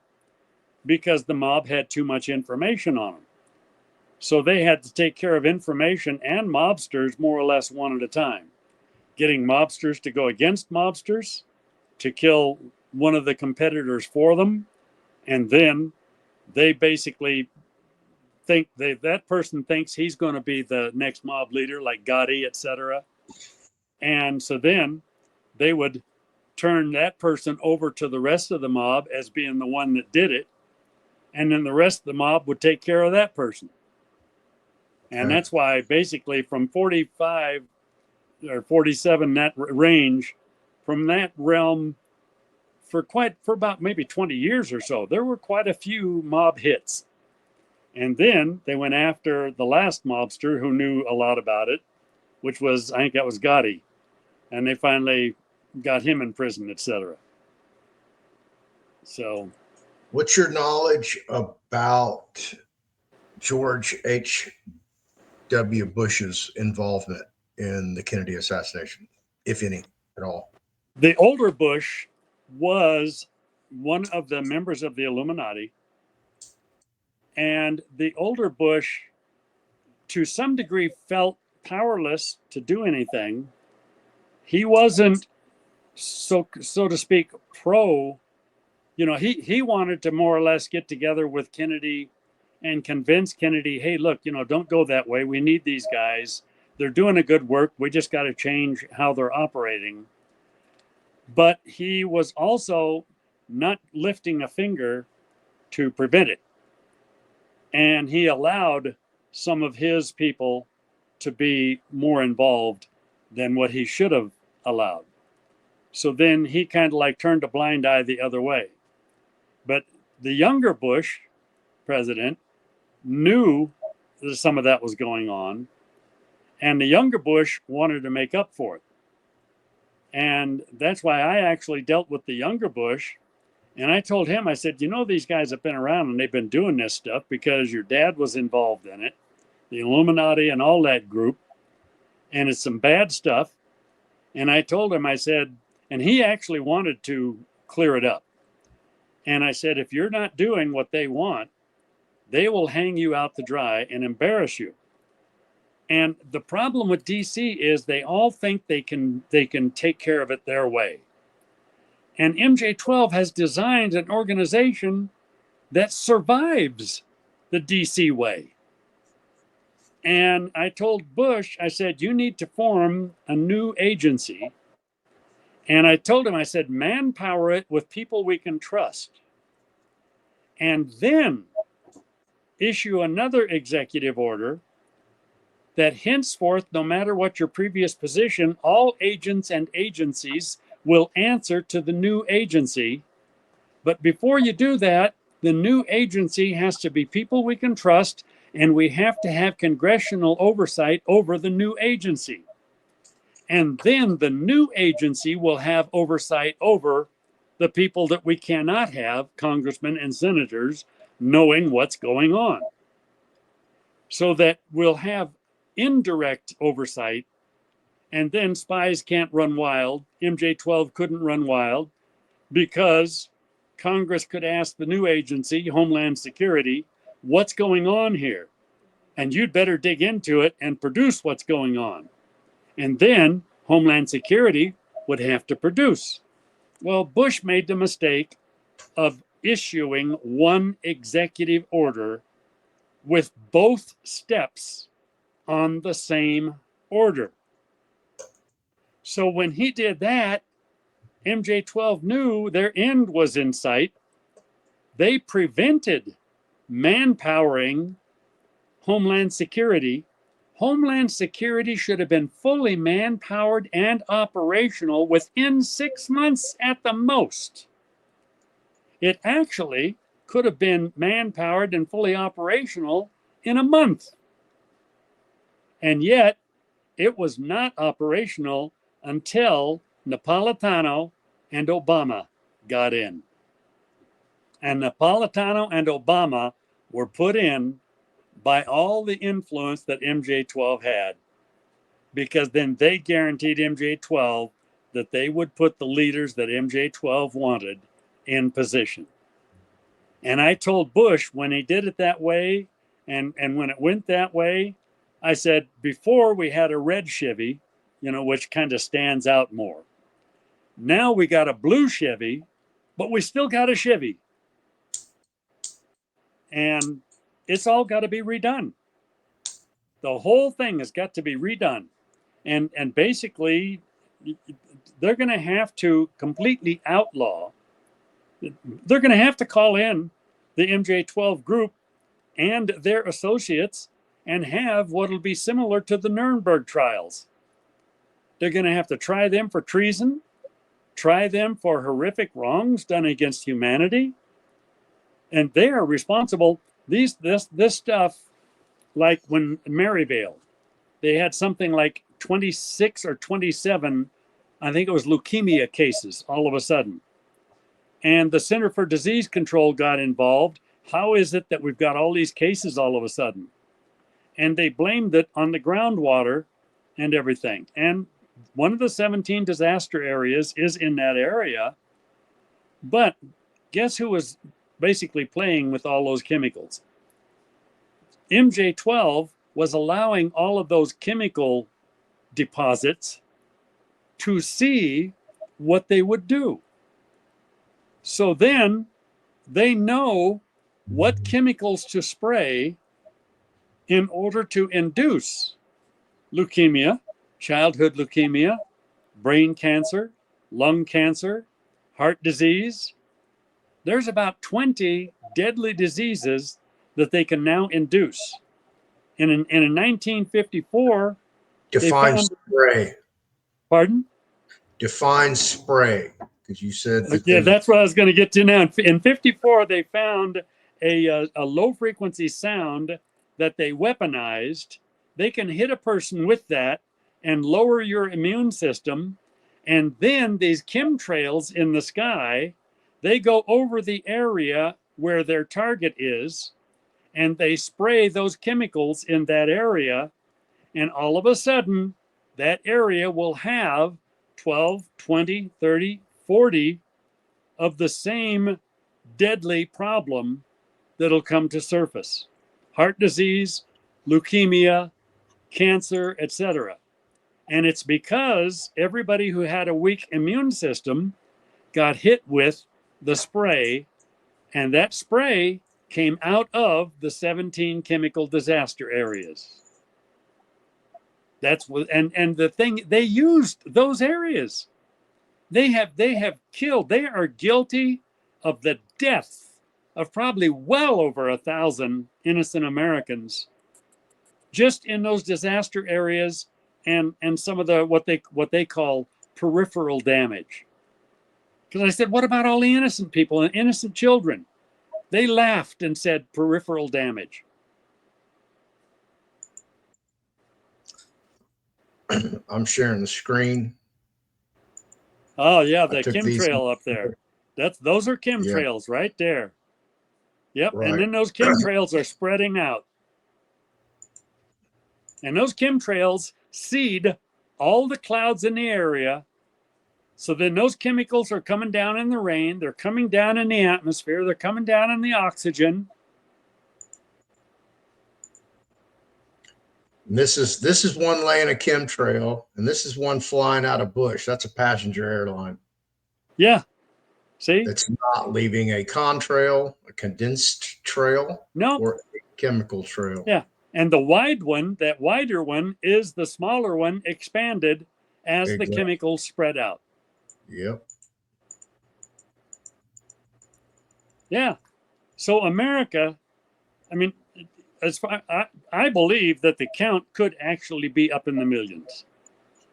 because the mob had too much information on them. So they had to take care of information and mobsters more or less one at a time, getting mobsters to go against mobsters, to kill one of the competitors for them, and then they basically think that person thinks he's going to be the next mob leader, like Gotti, etc. And so then they would turn that person over to the rest of the mob as being the one that did it, and then the rest of the mob would take care of that person. And that's why basically from 45 or 47, that range, from that realm, for about maybe 20 years or so, there were quite a few mob hits. And then they went after the last mobster who knew a lot about it, which was, I think that was Gotti. And they finally got him in prison, etc. So, what's your knowledge about George H.W. Bush's involvement in the Kennedy assassination, if any at all? The older Bush was one of the members of the Illuminati. And the older Bush, to some degree, felt powerless to do anything. He wasn't, so to speak, pro, he wanted to more or less get together with Kennedy and convince Kennedy, hey, look, don't go that way. We need these guys. They're doing a good work. We just got to change how they're operating. But he was also not lifting a finger to prevent it. And he allowed some of his people to be more involved than what he should have allowed. So then he kind of like turned a blind eye the other way. But the younger Bush president knew that some of that was going on, and the younger Bush wanted to make up for it. And that's why I actually dealt with the younger Bush. And I told him, I said, these guys have been around and they've been doing this stuff because your dad was involved in it, the Illuminati and all that group. And it's some bad stuff. And I told him, I said, and he actually wanted to clear it up. And I said, if you're not doing what they want, they will hang you out to dry and embarrass you. And the problem with DC is they all think they can take care of it their way. And MJ-12 has designed an organization that survives the DC way. And I told Bush, I said, you need to form a new agency. And I told him, I said, manpower it with people we can trust. And then issue another executive order that henceforth, no matter what your previous position, all agents and agencies will answer to the new agency. But before you do that, the new agency has to be people we can trust, and we have to have congressional oversight over the new agency. And then the new agency will have oversight over the people that we cannot have, congressmen and senators, knowing what's going on. So that we'll have indirect oversight, and then spies can't run wild. MJ-12 couldn't run wild because Congress could ask the new agency, Homeland Security, what's going on here? And you'd better dig into it and produce what's going on. And then Homeland Security would have to produce. Well, Bush made the mistake of issuing one executive order with both steps on the same order. So when he did that, MJ-12 knew their end was in sight. They prevented manpowering Homeland Security. Homeland Security should have been fully manpowered and operational within 6 months at the most. It actually could have been manpowered and fully operational in a month. And yet, it was not operational until Napolitano and Obama got in. And Napolitano and Obama were put in by all the influence that MJ-12 had, because then they guaranteed MJ-12 that they would put the leaders that MJ-12 wanted in position. And I told Bush when he did it that way, and when it went that way, I said, before we had a red Chevy, which kind of stands out more. Now we got a blue Chevy, but we still got a Chevy. And it's all got to be redone. The whole thing has got to be redone. And basically, they're going to have to completely outlaw. They're going to have to call in the MJ-12 group and their associates and have what will be similar to the Nuremberg trials. They're going to have to try them for treason, try them for horrific wrongs done against humanity. And they are responsible. This stuff, like when Maryvale, they had something like 26 or 27, I think it was leukemia cases all of a sudden. And the Center for Disease Control got involved. How is it that we've got all these cases all of a sudden? And they blamed it on the groundwater and everything. And one of the 17 disaster areas is in that area. But guess who was basically playing with all those chemicals? MJ-12 was allowing all of those chemical deposits to see what they would do. So then they know what chemicals to spray in order to induce leukemia, childhood leukemia, brain cancer, lung cancer, heart disease. There's about 20 deadly diseases that they can now induce. And in 1954, they Define found, spray. pardon? Define spray, because you said that Yeah, there's. that's what I was going to get to now. In 54, they found a low frequency sound that they weaponized. They can hit a person with that and lower your immune system. And then these chemtrails in the sky, they go over the area where their target is, and they spray those chemicals in that area. And all of a sudden, that area will have 12, 20, 30, 40 of the same deadly problem that'll come to surface: heart disease, leukemia, cancer, etc. And it's because everybody who had a weak immune system got hit with the spray, and that spray came out of the 17 chemical disaster areas. That's what, and the thing, they used those areas. They have killed, they are guilty of the death of probably well over 1,000 innocent Americans just in those disaster areas, and some of the what they call peripheral damage. Because I said, what about all the innocent people and innocent children? They laughed and said peripheral damage. I'm sharing the screen. Oh yeah, the These. chemtrail up there. Those are chemtrails right there. Yep, Right. and then those chemtrails are spreading out. And those chemtrails seed all the clouds in the area. So then those chemicals are coming down in the rain, they're coming down in the atmosphere, they're coming down in the oxygen. And this is one laying a chemtrail, and this is one flying out of bush. That's a passenger airline. Yeah. See? That's not leaving a contrail, a condensed trail, No. or a chemical trail. Yeah. And the wide one, that wider one, is the smaller one expanded as the chemicals spread out. Yep. Yeah. So America, I mean, as far I believe that the count could actually be up in the millions.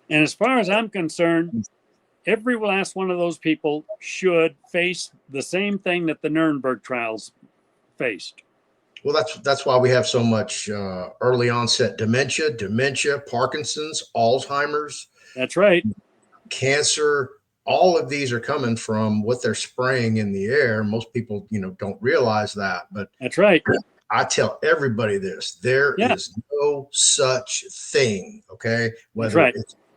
And as far as I'm concerned, every last one of those people should face the same thing that the Nuremberg trials faced. Well, that's why we have so much early onset dementia, Parkinson's, Alzheimer's. That's right. Cancer. All of these are coming from what they're spraying in the air. Most people, don't realize that, but that's right. I tell everybody this: there is no such thing. Okay, whether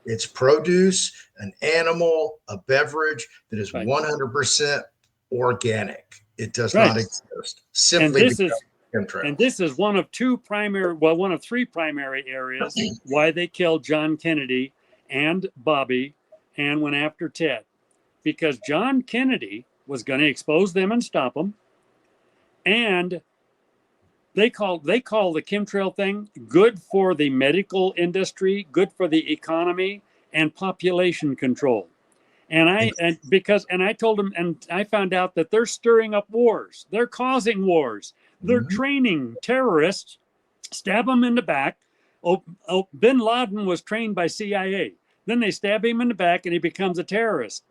it's produce, an animal, a beverage that is 100% organic, it does not exist. Simply because chemtrails. And this is one of three primary areas why they killed John Kennedy and Bobby and went after Ted, because John Kennedy was going to expose them and stop them, and they call the chemtrail thing good for the medical industry, good for the economy, and population control. And I told them, and I found out that they're stirring up wars. They're causing wars. They're training terrorists, stab them in the back. Bin Laden was trained by CIA. Then they stab him in the back and he becomes a terrorist.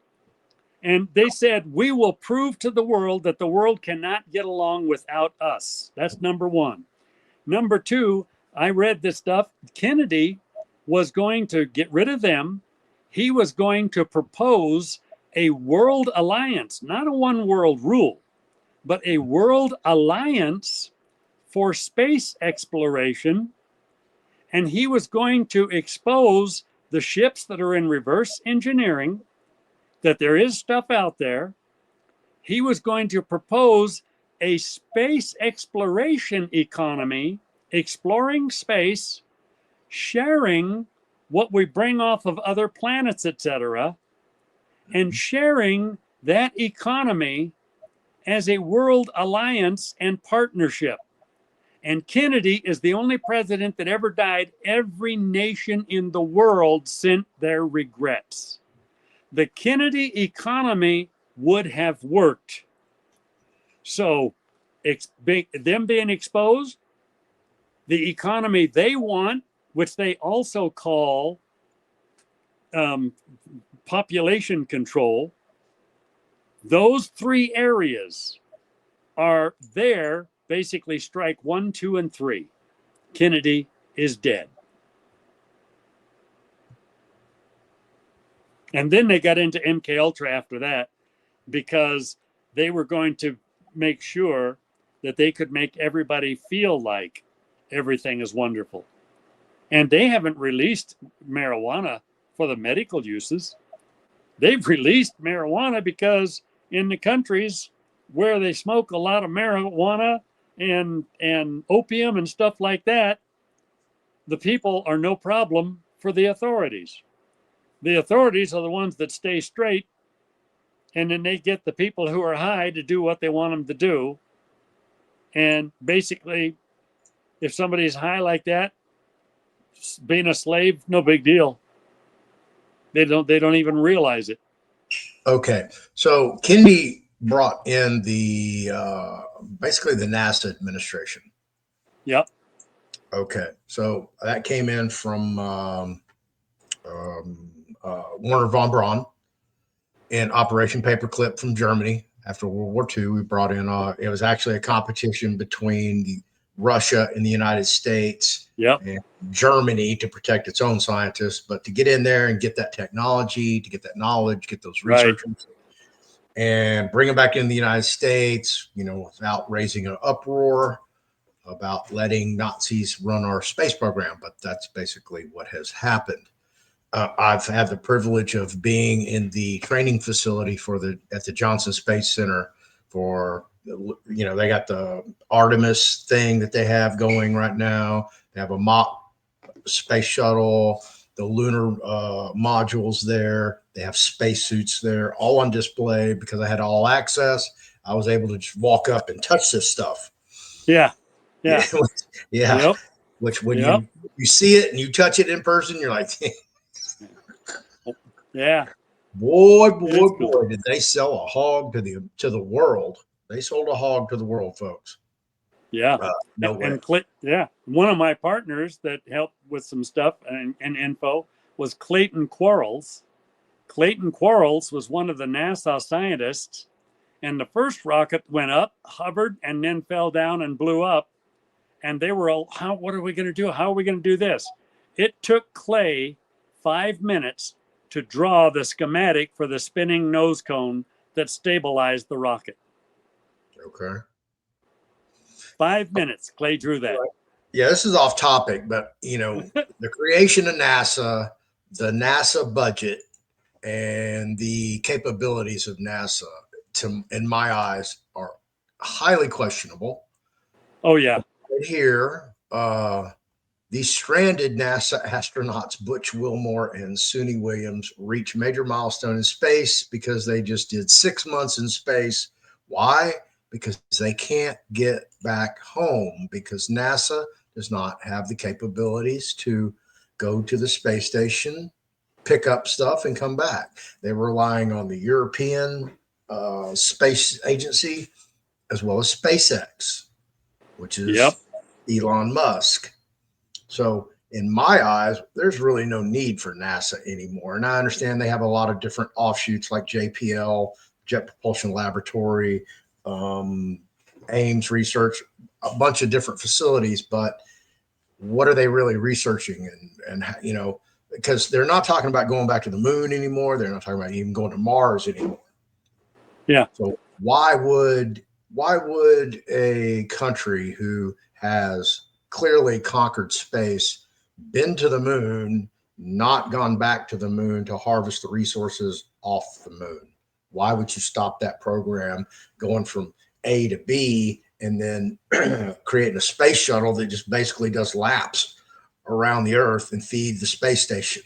And they said, we will prove to the world that the world cannot get along without us. That's number one. Number two, I read this stuff. Kennedy was going to get rid of them. He was going to propose a world alliance, not a one world rule, but a world alliance for space exploration. And he was going to expose the ships that are in reverse engineering, that there is stuff out there. He was going to propose a space exploration economy, exploring space, sharing what we bring off of other planets, etc., and sharing that economy as a world alliance and partnership. And Kennedy is the only president that ever died. Every nation in the world sent their regrets. The Kennedy economy would have worked. So, them being exposed, the economy they want, which they also call population control, those three areas are there. Basically, strike 1, 2, and 3. Kennedy is dead. And then they got into MK Ultra after that, because they were going to make sure that they could make everybody feel like everything is wonderful. And they haven't released marijuana for the medical uses. They've released marijuana because in the countries where they smoke a lot of marijuana and opium and stuff like that, the people are no problem for the authorities. The authorities are the ones that stay straight, and then they get the people who are high to do what they want them to do. And basically, if somebody's high like that, being a slave, no big deal. They don't even realize it. Okay, so Kennedy brought in the basically the NASA administration. Yep. Okay, so that came in from Werner von Braun in Operation Paperclip from Germany. After World War II, we brought in it was actually a competition between Russia and the United States, yep, and Germany to protect its own scientists, but to get in there and get that technology, to get that knowledge, get those researchers, right, and bring them back in the United States, without raising an uproar about letting Nazis run our space program. But that's basically what has happened. I've had the privilege of being in the training facility at the Johnson Space Center for, they got the Artemis thing that they have going right now. They have a mock space shuttle, the lunar modules there. They have spacesuits there, all on display. Because I had all access, I was able to just walk up and touch this stuff. Yeah. Yeah. Yeah. Yep. Which when you see it and you touch it in person, you're like, yeah. Boy, did they sell a hog to the world. They sold a hog to the world, folks. Yeah. No way. One of my partners that helped with some stuff and info was Clayton Quarles. Clayton Quarles was one of the NASA scientists, and the first rocket went up, hovered, and then fell down and blew up. And they were all, what are we going to do? How are we going to do this? It took Clay 5 minutes to draw the schematic for the spinning nose cone that stabilized the rocket. Okay. 5 minutes, Clay drew that. Yeah, this is off topic, but the creation of NASA, the NASA budget, and the capabilities of NASA, in my eyes, are highly questionable. Oh yeah. Here, these stranded NASA astronauts, Butch Wilmore and Suni Williams, reach major milestone in space because they just did 6 months in space. Why? Because they can't get back home, because NASA does not have the capabilities to go to the space station, pick up stuff, and come back. They're relying on the European Space Agency as well as SpaceX, which is Elon Musk. So in my eyes, there's really no need for NASA anymore. And I understand they have a lot of different offshoots like JPL, Jet Propulsion Laboratory, Ames Research, a bunch of different facilities. But what are they really researching? And because they're not talking about going back to the moon anymore. They're not talking about even going to Mars anymore. Yeah. So why would a country who has clearly conquered space, been to the moon, not gone back to the moon to harvest the resources off the moon? Why would you stop that program going from A to B and then creating a space shuttle that just basically does laps around the Earth and feed the space station?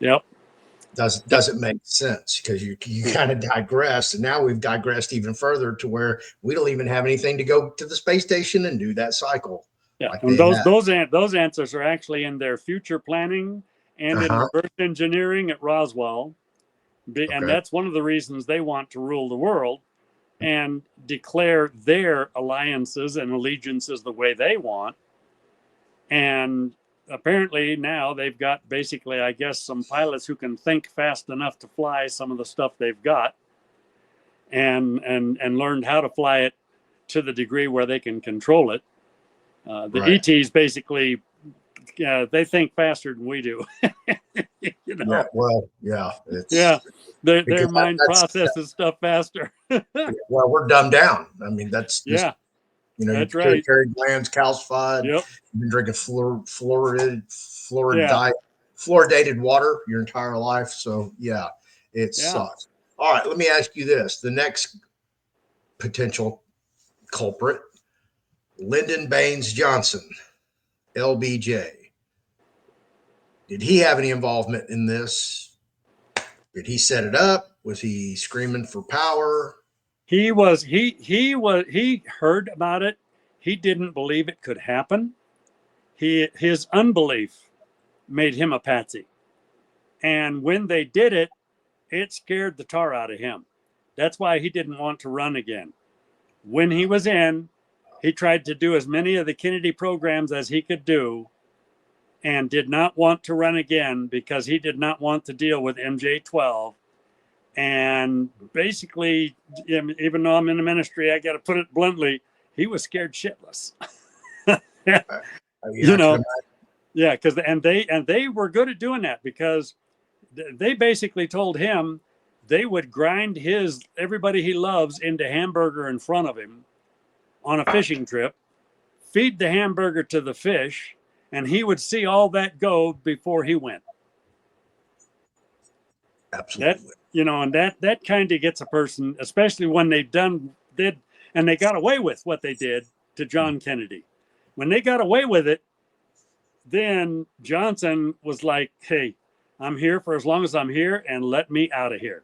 Yep. doesn't make sense, because you kind of digress, and now we've digressed even further to where we don't even have anything to go to the space station and do that cycle. Yeah, like and they have. those answers are actually in their future planning and in Uh-huh. reverse engineering at Roswell, and Okay. that's one of the reasons they want to rule the world and declare their alliances and allegiances the way they want. And apparently now they've got basically, I guess, some pilots who can think fast enough to fly some of the stuff they've got, and learned how to fly it to the degree where they can control it. The Right. ETs basically, they think faster than we do. You Yeah. know, Well, yeah. yeah, It's their because mind that's processes stuff faster. well, we're dumbed down. I mean, that's just, Yeah, your that's right. pituitary glands calcified. Yep. You've been drinking Yeah. fluoridated water your entire life. So yeah, it Yeah. sucks. All right, let me ask you this: the next potential culprit, Lyndon Baines Johnson, LBJ. Did he have any involvement in this? Did he set it up? Was he screaming for power? He heard about it. He didn't believe it could happen. His unbelief made him a patsy. And when they did it, it scared the tar out of him. That's why he didn't want to run again. When he was in, he tried to do as many of the Kennedy programs as he could do and did not want to run again because he did not want to deal with MJ-12. And basically, even though I'm in the ministry, I got to put it bluntly, he was scared shitless. Yeah, You I can know, imagine. yeah, because they were good at doing that, because they basically told him they would grind everybody he loves into hamburger in front of him on a fishing trip, feed the hamburger to the fish, and he would see all that go before he went. That, Absolutely. and that kind of gets a person, especially when they did, and they got away with what they did to John Kennedy. When they got away with it, then Johnson was like, "Hey, I'm here for as long as I'm here, and let me out of here."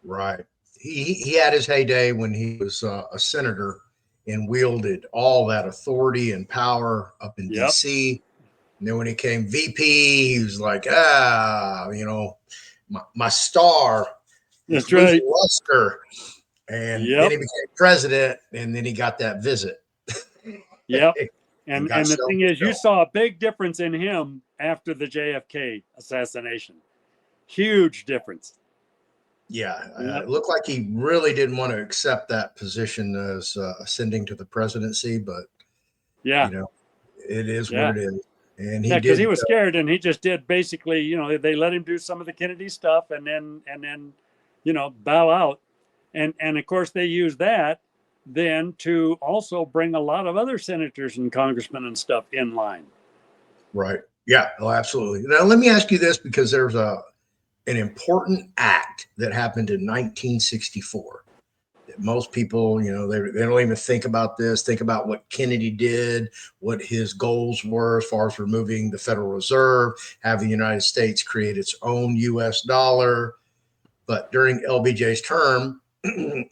Right. He had his heyday when he was a senator and wielded all that authority and power up in Yep, D.C. And then when he came VP, he was like, my star is that's losing right. luster. And then Yep, he became president, and then he got that visit yep. and got And the thing is, you self-fulfilled. saw a big difference in him after the JFK assassination. Huge difference. Yeah, Yep. it looked like he really didn't want to accept that position as ascending to the presidency, but Yeah. it is what Yeah. it is. And he Yeah, because he did. was scared, and he just did basically. They let him do some of the Kennedy stuff, and then, bow out, and of course they used that then to also bring a lot of other senators and congressmen and stuff in line. Right. Yeah. Oh, absolutely. Now, let me ask you this, because there's an important act that happened in 1964 that most people, they don't even think about this. Think about what Kennedy did, what his goals were as far as removing the Federal Reserve, having the United States create its own U.S. dollar. But during LBJ's term,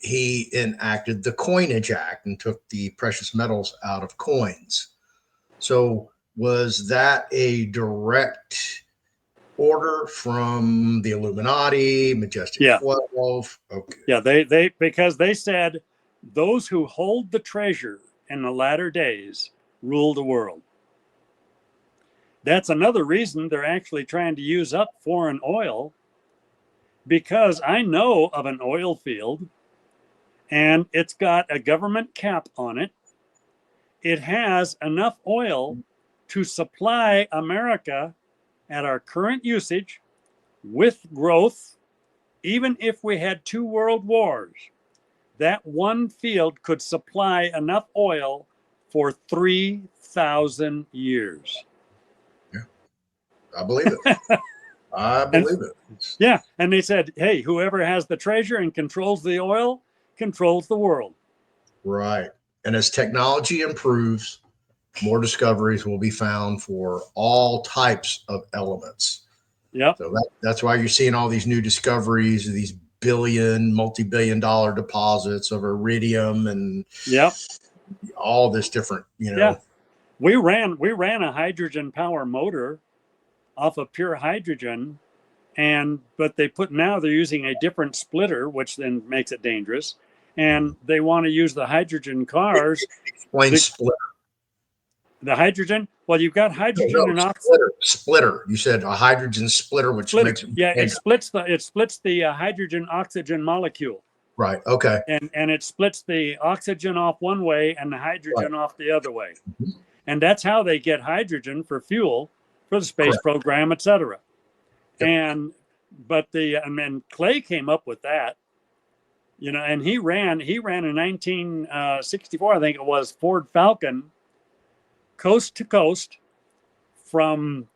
he enacted the Coinage Act and took the precious metals out of coins. So, was that a direct order from the Illuminati, Majestic Yeah, 12? Okay. yeah. They because they said those who hold the treasure in the latter days rule the world. That's another reason they're actually trying to use up foreign oil, because I know of an oil field and it's got a government cap on it. It has enough oil to supply America at our current usage with growth. Even if we had 2 world wars, that one field could supply enough oil for 3,000 years. Yeah, I believe it. I And believe it. It's, yeah, and they said, hey, whoever has the treasure and controls the oil controls the world. right. And as technology improves, more discoveries will be found for all types of elements. Yep. So that's why you're seeing all these new discoveries of these multi-billion-dollar deposits of iridium and Yep. all this different, Yeah. We ran a hydrogen power motor off of pure hydrogen, but now they're using a different splitter, which then makes it dangerous. And they want to use the hydrogen cars. explain splitter. The hydrogen. Well, you've got hydrogen and oxygen. Splitter. You said a hydrogen splitter, which makes it splits the hydrogen oxygen molecule. Right. Okay. And it splits the oxygen off one way and the hydrogen off the other way. Mm-hmm. And that's how they get hydrogen for fuel for the space program, etc. Yep. And Clay came up with that, and he ran in 1964, I think it was, Ford Falcon, coast to coast from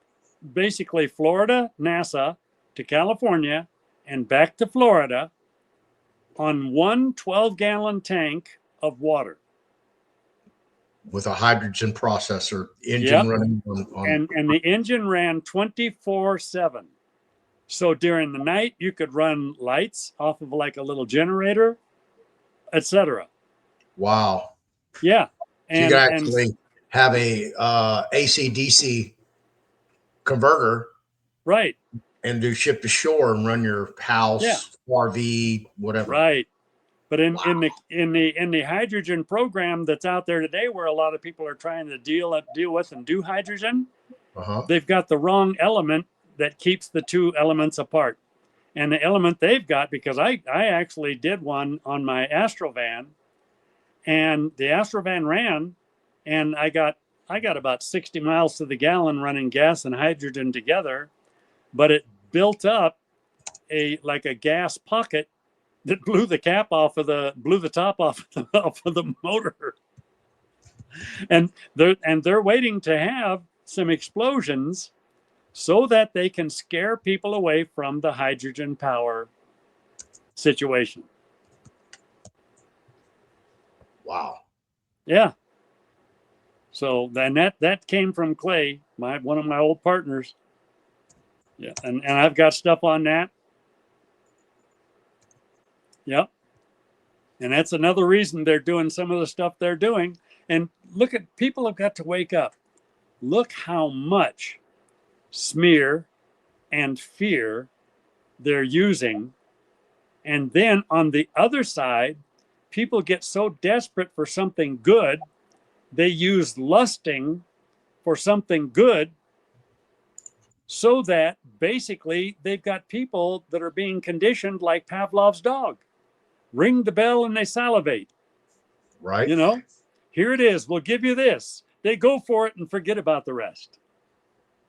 basically Florida, NASA, to California and back to Florida on one 12-gallon tank of water. With a hydrogen processor engine running on. And the engine ran 24/7. So during the night, you could run lights off of like a little generator, etc. Wow. Yeah. So you could actually have a AC/DC converter. Right. And do ship to shore and run your house, RV, whatever. Right. But in the hydrogen program that's out there today, where a lot of people are trying to deal with and do hydrogen, they've got the wrong element that keeps the two elements apart. And the element they've got, because I actually did one on my Astrovan, and the Astrovan ran, and I got about 60 miles to the gallon running gas and hydrogen together, but it built up a gas pocket that blew the top off of the motor. And they're waiting to have some explosions so that they can scare people away from the hydrogen power situation. Wow. Yeah. So then that came from Clay, one of my old partners. Yeah, and I've got stuff on that. Yep. And that's another reason they're doing some of the stuff they're doing. And people have got to wake up. Look how much smear and fear they're using. And then on the other side, people get so desperate for something good, they use lusting for something good, so that basically they've got people that are being conditioned like Pavlov's dog. Ring the bell and they salivate. Right. Here it is. We'll give you this. They go for it and forget about the rest.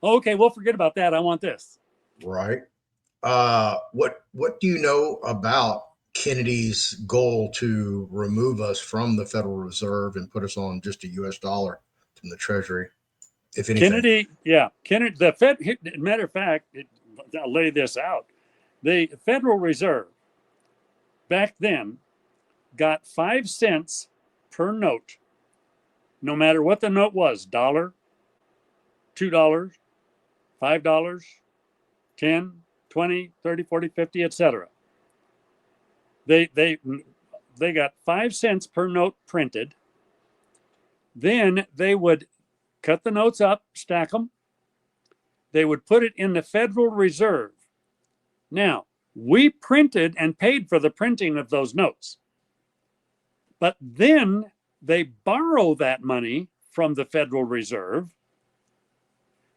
Okay, we'll forget about that. I want this. Right. What do you know about Kennedy's goal to remove us from the Federal Reserve and put us on just a U.S. dollar from the Treasury, if anything? Kennedy, the Fed, matter of fact, I'll lay this out. The Federal Reserve back then got 5 cents per note, no matter what the note was, $1, $2, $5, 10, 20, 30, 40, 50, etc. They got 5 cents per note printed. Then they would cut the notes up, stack them. They would put it in the Federal Reserve. Now, we printed and paid for the printing of those notes. But then they borrow that money from the Federal Reserve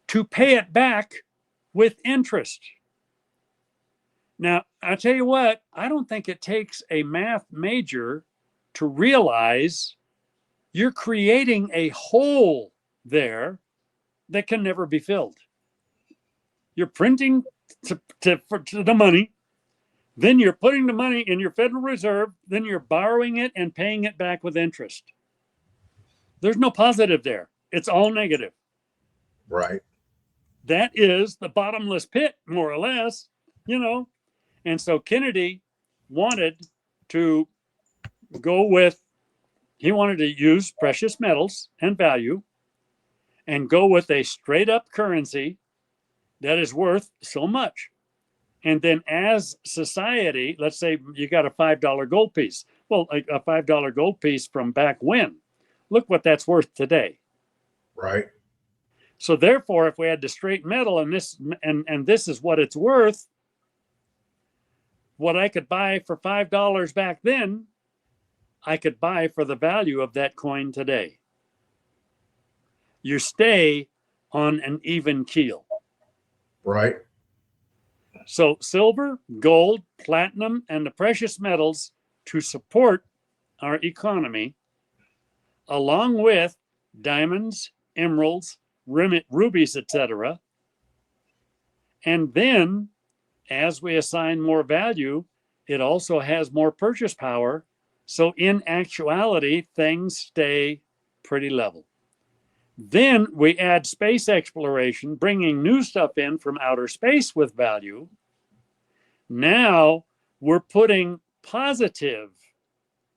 to pay it back with interest. Now, I'll tell you what, I don't think it takes a math major to realize you're creating a hole there that can never be filled. You're printing to the money, then you're putting the money in your Federal Reserve, then you're borrowing it and paying it back with interest. There's no positive there. It's all negative. Right. That is the bottomless pit, more or less, And so Kennedy wanted to use precious metals and value and go with a straight up currency that is worth so much. And then as society, let's say you got a $5 gold piece. Well, a $5 gold piece from back when? Look what that's worth today. Right. So therefore, if we had the straight metal and this is what it's worth, what I could buy for $5 back then, I could buy for the value of that coin today. You stay on an even keel. Right. So silver, gold, platinum, and the precious metals to support our economy, along with diamonds, emeralds, rubies, etc. And then, as we assign more value, it also has more purchase power. So in actuality, things stay pretty level. Then we add space exploration, bringing new stuff in from outer space with value. Now we're putting positive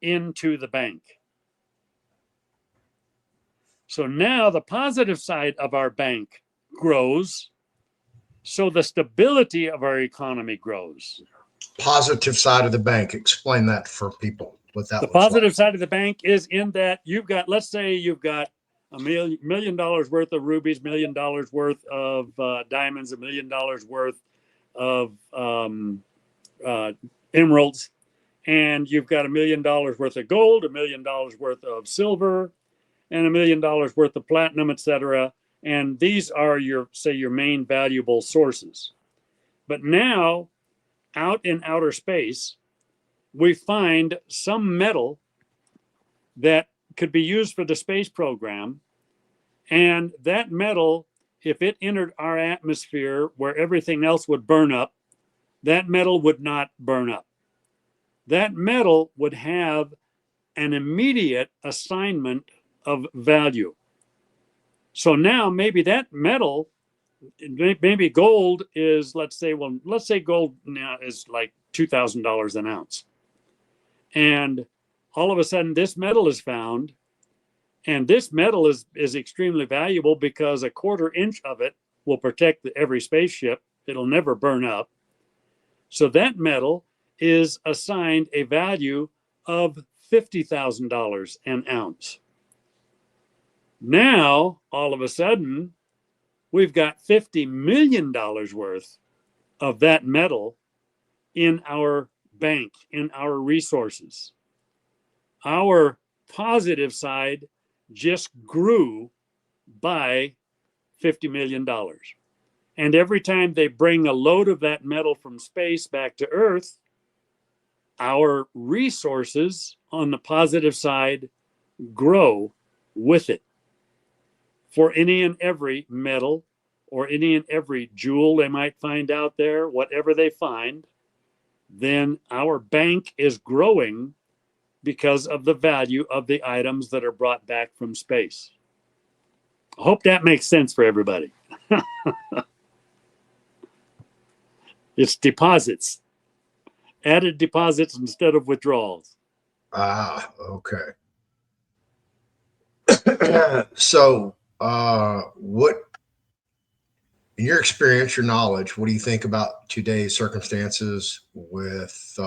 into the bank. So now the positive side of our bank grows. So the stability of our economy grows. Positive side of the bank. Explain that for people. What that The looks positive like. side of the bank is in that you've got, let's say you've got $1 million worth of rubies, $1 million worth of diamonds, $1 million worth of emeralds, and you've got $1 million worth of gold, $1 million worth of silver, and $1 million worth of platinum, etc. And these are your, say, your main valuable sources. But now, out in outer space, we find some metal that could be used for the space program. And that metal, if it entered our atmosphere where everything else would burn up, that metal would not burn up. That metal would have an immediate assignment of value. So now maybe that metal, maybe gold is, let's say gold now is like $2,000 an ounce. And all of a sudden this metal is found, and this metal is extremely valuable because a 1/4 inch of it will protect every spaceship. It'll never burn up. So that metal is assigned a value of $50,000 an ounce. Now, all of a sudden, we've got $50 million worth of that metal in our bank, in our resources. Our positive side just grew by $50 million. And every time they bring a load of that metal from space back to Earth, our resources on the positive side grow with it. For any and every metal or any and every jewel they might find out there, whatever they find, then our bank is growing because of the value of the items that are brought back from space. I hope that makes sense for everybody. It's deposits, added deposits instead of withdrawals. Ah, okay. So, what, in your experience, your knowledge, what do you think about today's circumstances with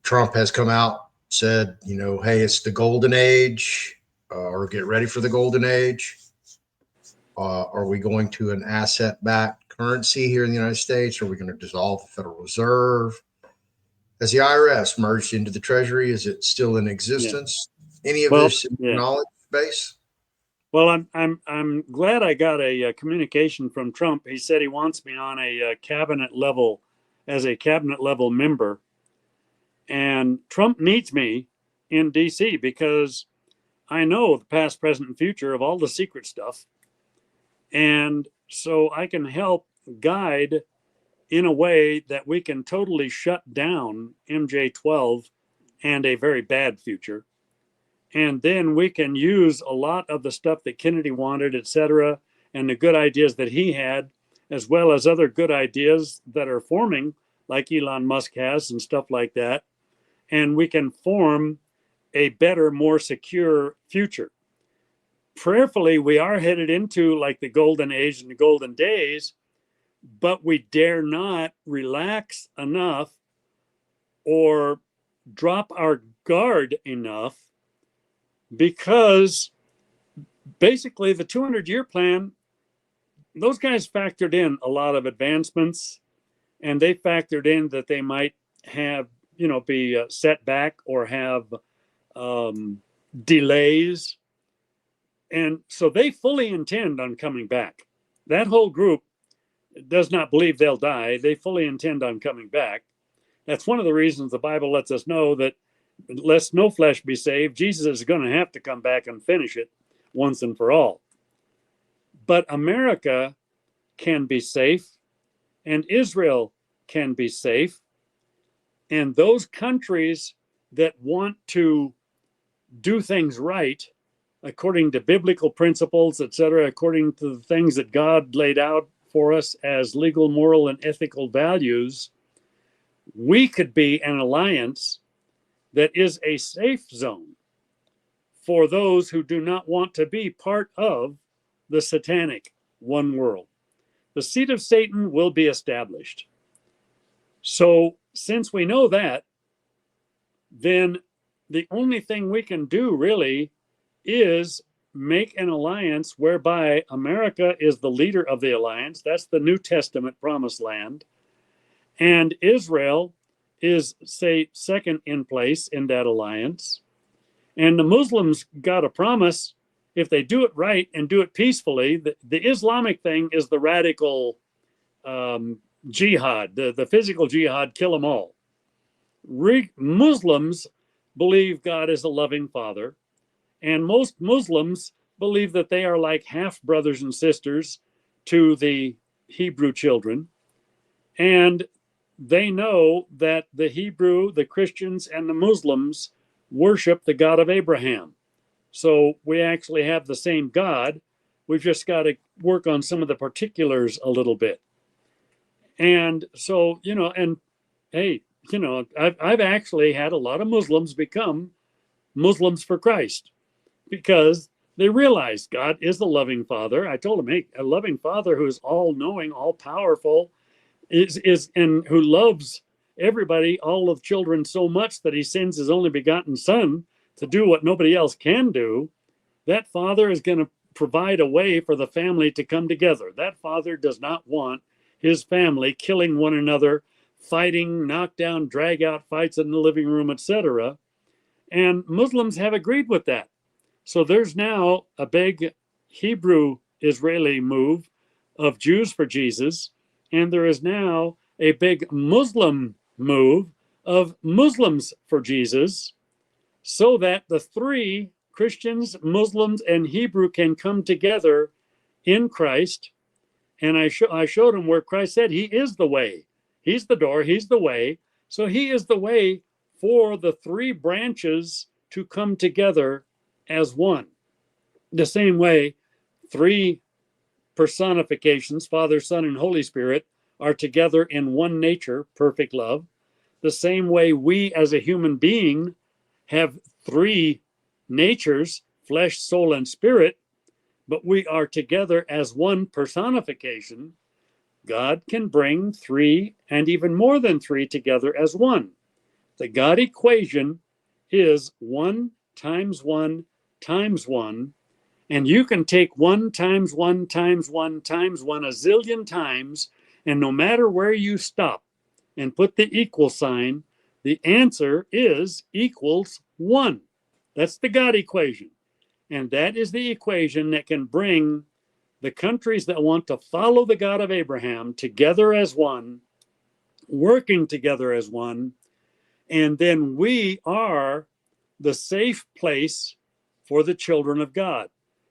Trump has come out, said, hey, it's the golden age, or get ready for the golden age? Are we going to an asset-backed currency here in the United States? Are we going to dissolve the Federal Reserve? Has the IRS merged into the Treasury? Is it still in existence? Yeah. Any of this knowledge base? Well, I'm glad I got a communication from Trump. He said he wants me on a cabinet level, as a cabinet level member. And Trump needs me in DC because I know the past, present, and future of all the secret stuff. And so I can help guide in a way that we can totally shut down MJ-12 and a very bad future. And then we can use a lot of the stuff that Kennedy wanted, etc., and the good ideas that he had, as well as other good ideas that are forming, like Elon Musk has and stuff like that. And we can form a better, more secure future. Prayerfully, we are headed into like the golden age and the golden days, but we dare not relax enough or drop our guard enough, because basically the 200-year plan, those guys factored in a lot of advancements, and they factored in that they might have, be set back or have delays. And so they fully intend on coming back. That whole group does not believe they'll die. They fully intend on coming back. That's one of the reasons the Bible lets us know that lest no flesh be saved, Jesus is going to have to come back and finish it once and for all. But America can be safe, and Israel can be safe. And those countries that want to do things right, according to biblical principles, etc., according to the things that God laid out for us as legal, moral, and ethical values, we could be an alliance that is a safe zone for those who do not want to be part of the satanic one world. The seed of Satan will be established. So since we know that, then the only thing we can do really is make an alliance whereby America is the leader of the alliance. That's the New Testament promised land. And Israel is, say, second in place in that alliance. And the Muslims got a promise, if they do it right and do it peacefully. The Islamic thing is the radical jihad, the physical jihad, kill them all. Muslims believe God is a loving father, and most Muslims believe that they are like half brothers and sisters to the Hebrew children, and they know that the Hebrew, the Christians, and the Muslims worship the God of Abraham. So we actually have the same God. We've just got to work on some of the particulars a little bit. And so, and hey, I've actually had a lot of Muslims become Muslims for Christ because they realize God is the loving father. I told them, hey, a loving father who is all knowing, all powerful, is and who loves everybody, all of children, so much that he sends his only begotten son to do what nobody else can do. That father is going to provide a way for the family to come together. That father does not want his family killing one another, fighting, knockdown, drag out fights in the living room, etc. And Muslims have agreed with that. So there's now a big Hebrew Israeli move of Jews for Jesus. And there is now a big Muslim move of Muslims for Jesus, so that the three, Christians, Muslims, and Hebrew, can come together in Christ. And I showed him where Christ said he is the way. He's the door. He's the way. So he is the way for the three branches to come together as one. The same way three personifications, Father, Son, and Holy Spirit, are together in one nature, perfect love. The same way we as a human being have three natures, flesh, soul, and spirit, but we are together as one personification. God can bring three and even more than three together as one. The God equation is 1 times 1 times 1. And you can take 1 times 1 times 1 times 1 a zillion times, and no matter where you stop and put the equal sign, the answer is equals 1. That's the God equation. And that is the equation that can bring the countries that want to follow the God of Abraham together as one, working together as one. And then we are the safe place for the children of God.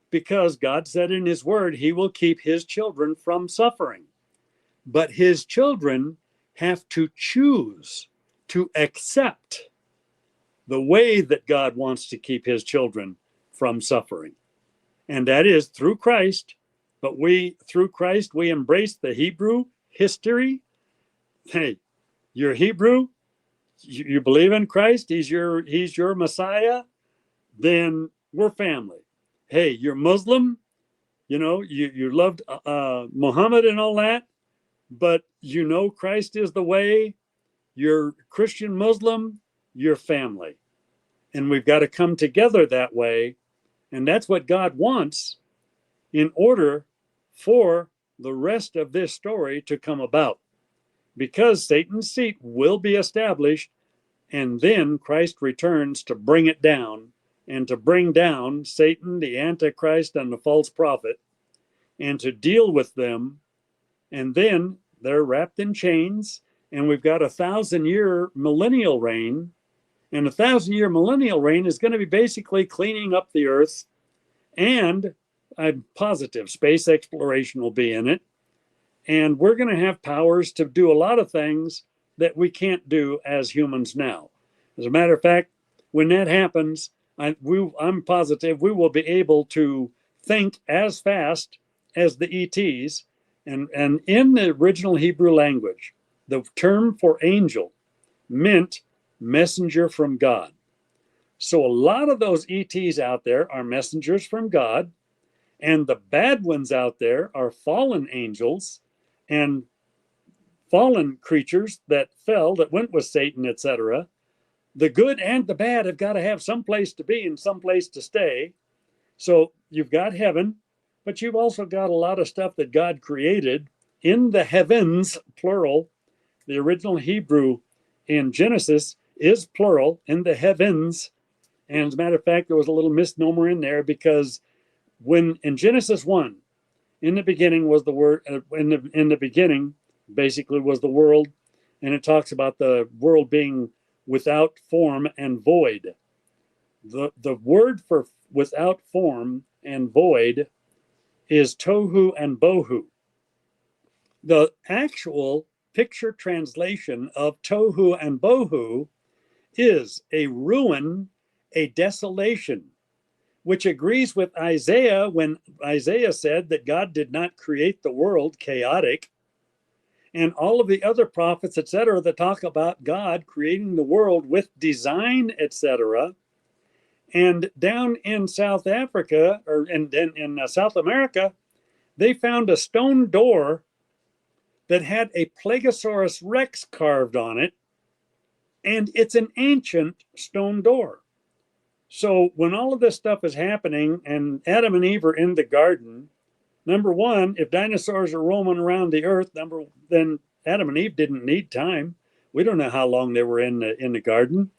Because God said in his word, he will keep his children from suffering. But his children have to choose to accept the way that God wants to keep his children from suffering. And that is through Christ. But through Christ, we embrace the Hebrew history. Hey, you're Hebrew, you believe in Christ, he's your Messiah, then we're family. Hey, you're Muslim, you loved Muhammad and all that, but you know Christ is the way, you're Christian, Muslim, you're family. And we've got to come together that way. And that's what God wants in order for the rest of this story to come about. Because Satan's seat will be established, and then Christ returns to bring it down and to bring down Satan, the Antichrist, and the false prophet, and to deal with them. And then they're wrapped in chains, and we've got 1,000-year millennial reign. And 1,000-year millennial reign is going to be basically cleaning up the earth, and I'm positive space exploration will be in it. And we're going to have powers to do a lot of things that we can't do as humans now. As a matter of fact, when that happens, I'm positive we will be able to think as fast as the ETs. And in the original Hebrew language, the term for angel meant messenger from God. So a lot of those ETs out there are messengers from God, and the bad ones out there are fallen angels and fallen creatures that fell, that went with Satan, etc. The good and the bad have got to have some place to be and some place to stay. So you've got heaven, but you've also got a lot of stuff that God created in the heavens, plural. The original Hebrew in Genesis is plural, in the heavens. And as a matter of fact, there was a little misnomer in there, because when in Genesis 1, in the beginning was the word, in the beginning basically was the world, and it talks about the world being without form and void. The word for without form and void is tohu and bohu. The actual picture translation of tohu and bohu is a ruin, a desolation, which agrees with Isaiah when Isaiah said that God did not create the world chaotic, and all of the other prophets, etc., that talk about God creating the world with design, etc. And down in South Africa, or in South America, they found a stone door that had a Plegosaurus Rex carved on it, and it's an ancient stone door. So when all of this stuff is happening and Adam and Eve are in the garden, number one, if dinosaurs are roaming around the earth, then Adam and Eve didn't need time. We don't know how long they were in the garden.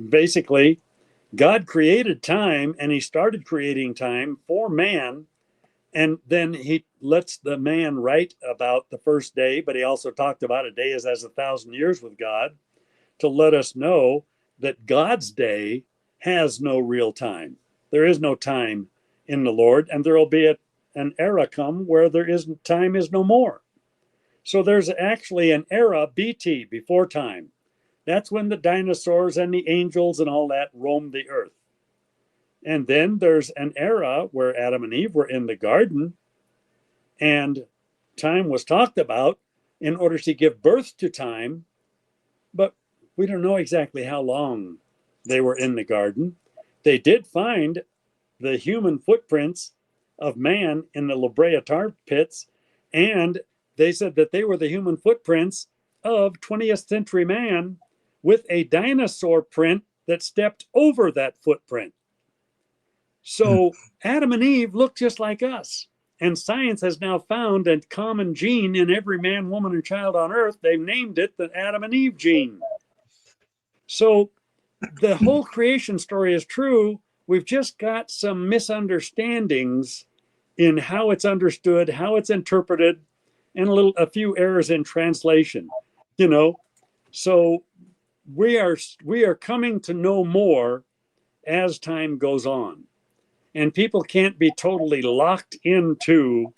Basically, God created time, and he started creating time for man. And then he lets the man write about the first day, but he also talked about a day as 1,000 years with God, to let us know that God's day has no real time. There is no time in the Lord, and there will be an era come where time is no more. So there's actually an era, BT, before time. That's when the dinosaurs and the angels and all that roamed the earth. And then there's an era where Adam and Eve were in the garden, and time was talked about in order to give birth to time, but we don't know exactly how long they were in the garden. They did find the human footprints of man in the La Brea tar pits, and they said that they were the human footprints of 20th century man with a dinosaur print that stepped over that footprint. So Adam and Eve look just like us. And science has now found a common gene in every man, woman, and child on earth. They've named it the Adam and Eve gene. So the whole creation story is true. We've just got some misunderstandings in how it's understood, how it's interpreted, and a few errors in translation. So we are coming to know more as time goes on, and people can't be totally locked into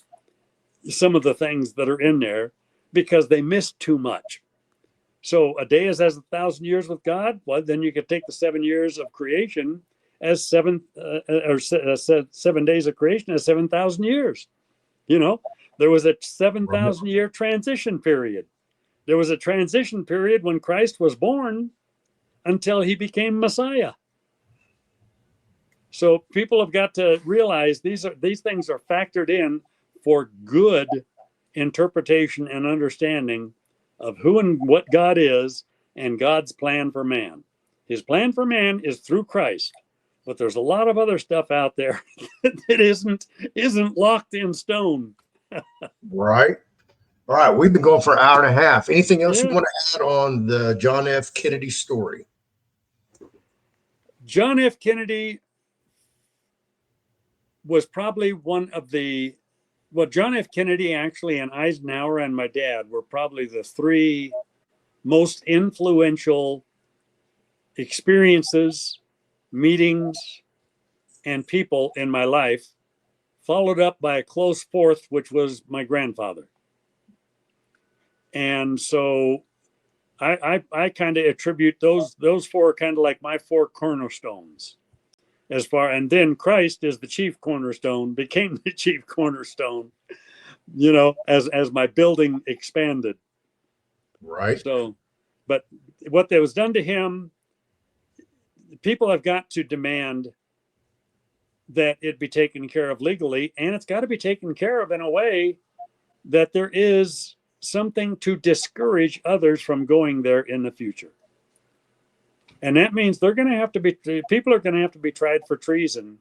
some of the things that are in there because they missed too much. So a day is as 1,000 years with God. Well, then you could take the 7 years of creation as 7 days of creation as 7,000 years. There was a 7,000 year transition period. There was a transition period when Christ was born until he became Messiah. So people have got to realize these things are factored in for good interpretation and understanding of who and what God is and God's plan for man. His plan for man is through Christ, but there's a lot of other stuff out there that isn't locked in stone. Right. All right. We've been going for an hour and a half. Anything else you Yeah. want to add on the John F. Kennedy story? John F. Kennedy was probably one of the, well, John F. Kennedy actually and Eisenhower and my dad were probably the three most influential experiences, meetings, and people in my life, followed up by a close fourth, which was my grandfather. And so I kind of attribute those four kind of like my four cornerstones as far, and then Christ is the chief cornerstone, became the chief cornerstone, as my building expanded. Right. So, but what that was done to him, people have got to demand that it be taken care of legally, and it's got to be taken care of in a way that there is something to discourage others from going there in the future. And that means people are going to have to be tried for treason,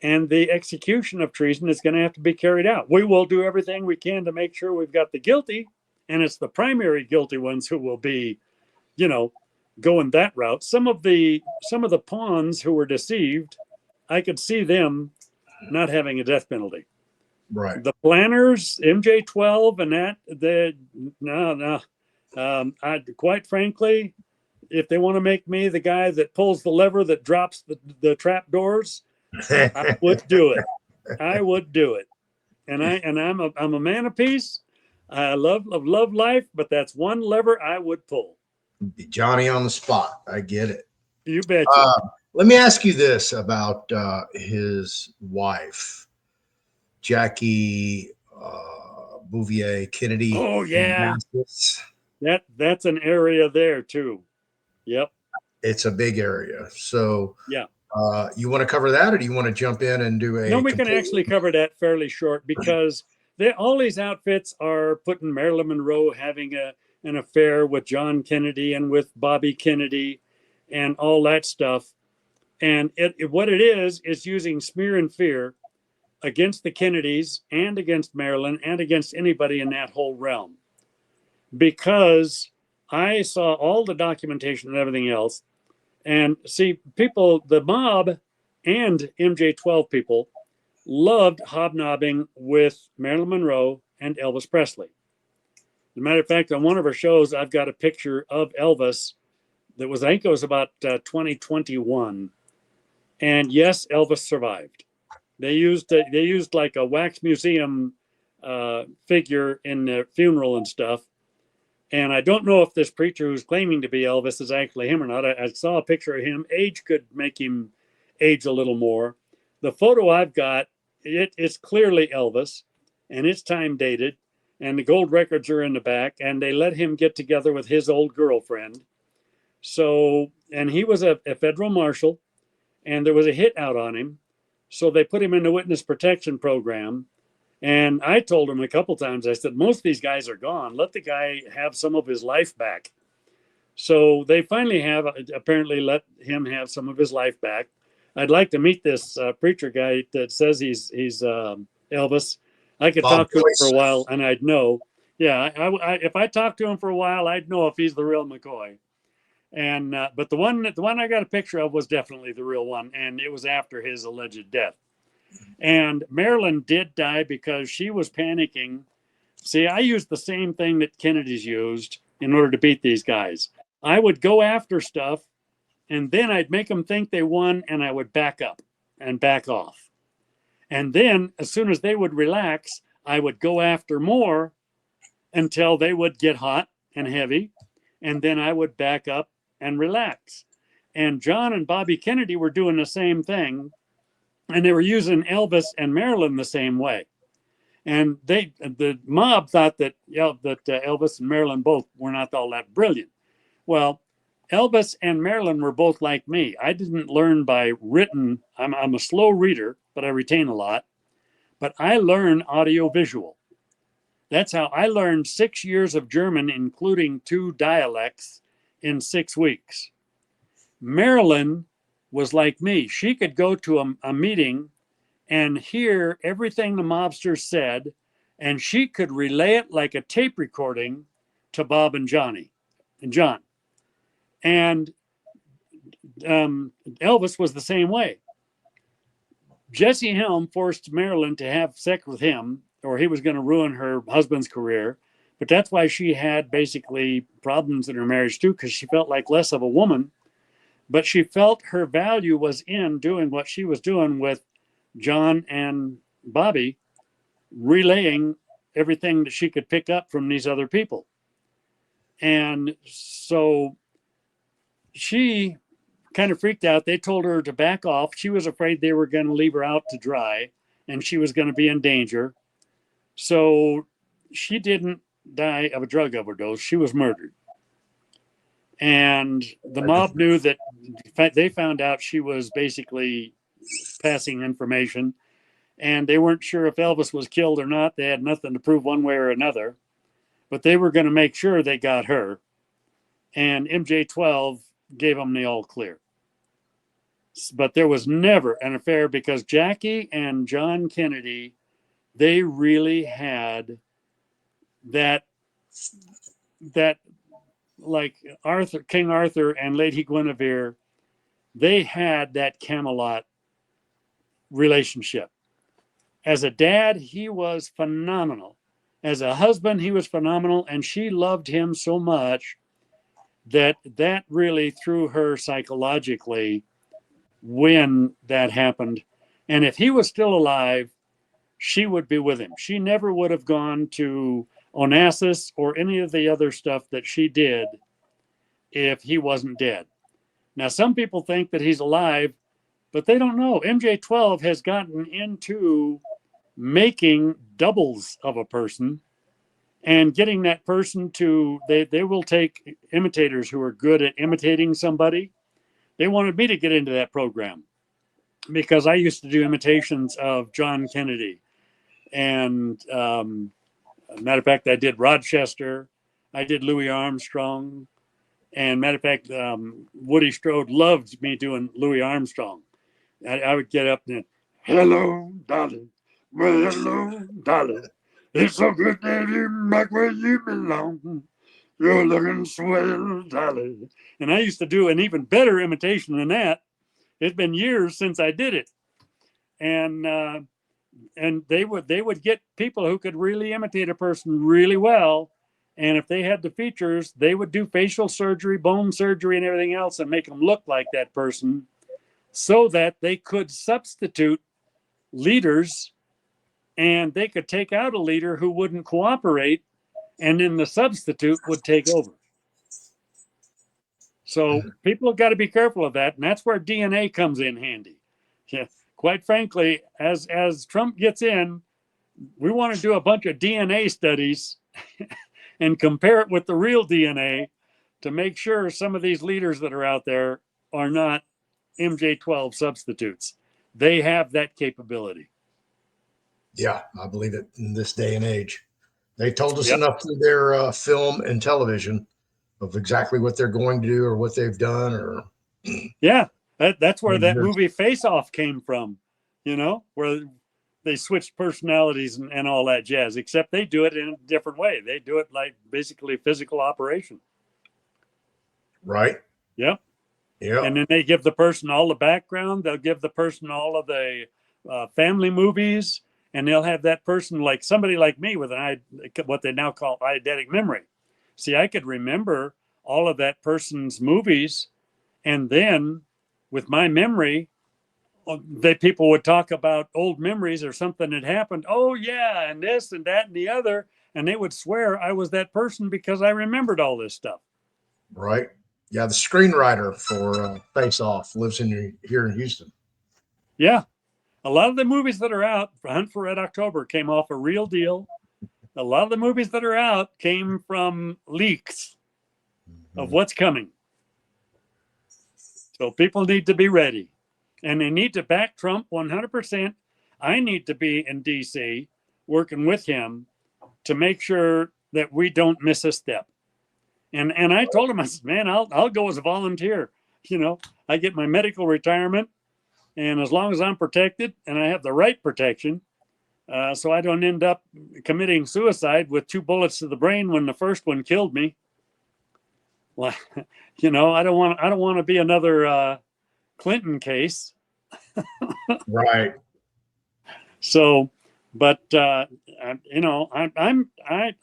and the execution of treason is going to have to be carried out. We will do everything we can to make sure we've got the guilty, and it's the primary guilty ones who will be, going that route. Some of the pawns who were deceived, I could see them not having a death penalty. Right. The planners, MJ12 and no. Quite frankly, if they want to make me the guy that pulls the lever that drops the trap doors, I would do it. I would do it. And I'm a man of peace. I love life, but that's one lever I would pull. Be Johnny on the spot. I get it. You betcha. Let me ask you this about his wife, Jackie Bouvier Kennedy. Oh yeah, that's an area there too. Yep, it's a big area. So yeah, you want to cover that, or do you want to jump in and do a? No, we can actually cover that fairly short because all these outfits are putting Marilyn Monroe having an affair with John Kennedy and with Bobby Kennedy and all that stuff. And what it is using smear and fear against the Kennedys and against Marilyn and against anybody in that whole realm. Because I saw all the documentation and everything else. And see, people, the mob and MJ12 people loved hobnobbing with Marilyn Monroe and Elvis Presley. As a matter of fact, on one of our shows, I've got a picture of Elvis that was, I think it was about 2021. And yes, Elvis survived. They used like a wax museum figure in their funeral and stuff. And I don't know if this preacher who's claiming to be Elvis is actually him or not. I saw a picture of him. Age could make him age a little more. The photo I've got, it's clearly Elvis, and it's time dated, and the gold records are in the back, and they let him get together with his old girlfriend. So, and he was a federal marshal, and there was a hit out on him. So they put him in the witness protection program. And I told him a couple times, I said, most of these guys are gone. Let the guy have some of his life back. So they finally have apparently let him have some of his life back. I'd like to meet this preacher guy that says he's Elvis. I could talk to him for a while and I'd know. Yeah, if I talked to him for a while, I'd know if he's the real McCoy. And but the one I got a picture of was definitely the real one, and it was after his alleged death. And Marilyn did die because she was panicking. See, I used the same thing that Kennedy's used in order to beat these guys. I would go after stuff, and then I'd make them think they won, and I would back up and back off. And then, as soon as they would relax, I would go after more until they would get hot and heavy, and then I would back up and relax. And John and Bobby Kennedy were doing the same thing. And they were using Elvis and Marilyn the same way. And the mob thought that Elvis and Marilyn both were not all that brilliant. Well, Elvis and Marilyn were both like me. I didn't learn by written. I'm a slow reader, but I retain a lot. But I learn audio visual. That's how I learned 6 years of German, including 2 dialects, in 6 weeks. Marilyn was like me. She could go to a meeting and hear everything the mobsters said, and she could relay it like a tape recording to Bob and Johnny and John. And Elvis was the same way. Jesse Helm forced Marilyn to have sex with him, or he was going to ruin her husband's career. But that's why she had basically problems in her marriage too, because she felt like less of a woman. But she felt her value was in doing what she was doing with John and Bobby, relaying everything that she could pick up from these other people. And so she kind of freaked out. They told her to back off. She was afraid they were going to leave her out to dry and she was going to be in danger. So she didn't die of a drug overdose. She was murdered. And the mob knew that. They found out she was basically passing information, and they weren't sure if Elvis was killed or not. They had nothing to prove one way or another, but they were going to make sure they got her. And MJ12 gave them the all clear. But there was never an affair because Jackie and John Kennedy, they really had that like King Arthur and Lady Guinevere, they had that Camelot relationship. As a dad, he was phenomenal. As a husband, he was phenomenal, and she loved him so much that really threw her psychologically when that happened. And if he was still alive, she would be with him. She never would have gone to Onassis or any of the other stuff that she did if he wasn't dead. Now, some people think that he's alive, but they don't know. MJ12 has gotten into making doubles of a person and getting that person to, they will take imitators who are good at imitating somebody. They wanted me to get into that program because I used to do imitations of John Kennedy. And matter of fact, I did Rochester. I did Louis Armstrong. And matter of fact, Woody Strode loved me doing Louis Armstrong. I would get up and, hello, darling. Well, hello, darling. It's so good to have you back where you belong. You're looking swell, darling. And I used to do an even better imitation than that. It's been years since I did it. And they would get people who could really imitate a person really well. And if they had the features, they would do facial surgery, bone surgery, and everything else and make them look like that person so that they could substitute leaders and they could take out a leader who wouldn't cooperate, and then the substitute would take over. So people have got to be careful of that, and that's where DNA comes in handy. Yeah, quite frankly, as Trump gets in, we want to do a bunch of DNA studies and compare it with the real DNA to make sure some of these leaders that are out there are not MJ12 substitutes. They have that capability. Yeah, I believe it in this day and age. They told us enough through their film and television of exactly what they're going to do or what they've done. Or yeah, that's where that movie Face Off came from, you know, where they switched personalities and all that jazz, except they do it in a different way. They do it like basically physical operation. Right. Yep. Yeah. And then they give the person all the background. They'll give the person all of the family movies, and they'll have that person like somebody like me with what they now call eidetic memory. See, I could remember all of that person's movies, and then with my memory, people would talk about old memories or something that happened. Oh yeah, and this and that and the other, and they would swear I was that person because I remembered all this stuff. Right. Yeah, the screenwriter for Face Off lives here in Houston. Yeah. A lot of the movies that are out, Hunt for Red October, came off a real deal. A lot of the movies that are out came from leaks of what's coming. So people need to be ready. And they need to back Trump 100%. I need to be in D.C. working with him to make sure that we don't miss a step. And I told him, I said, man, I'll go as a volunteer. I get my medical retirement, and as long as I'm protected and I have the right protection, so I don't end up committing suicide with 2 bullets to the brain when the first one killed me. Well, I don't want to be another Clinton case. Right. So, but I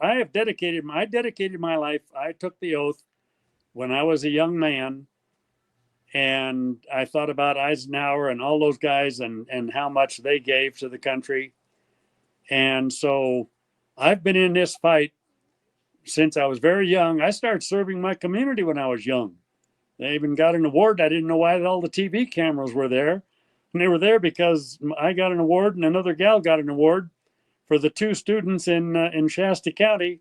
have dedicated my life. I took the oath when I was a young man, and I thought about Eisenhower and all those guys and how much they gave to the country. And so I've been in this fight since I was very young. I started serving my community when I was young. They even got an award. I didn't know why all the TV cameras were there. And they were there because I got an award and another gal got an award for the 2 students in Shasta County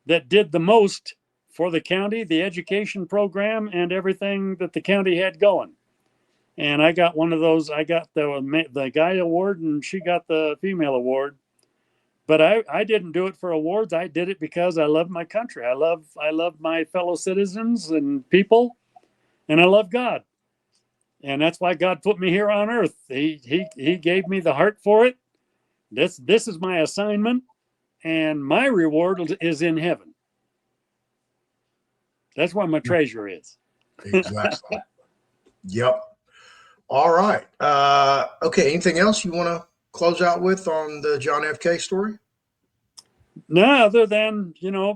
that did the most for the county, the education program, and everything that the county had going. And I got one of those. I got the guy award, and she got the female award. But I didn't do it for awards. I did it because I love my country. I love my fellow citizens and people, and I love God. And that's why God put me here on earth. He gave me the heart for it. This is my assignment, and my reward is in heaven. That's where my treasure is. Exactly. Yep. All right. Okay. Anything else you want to close out with on the John F. K story? No, other than,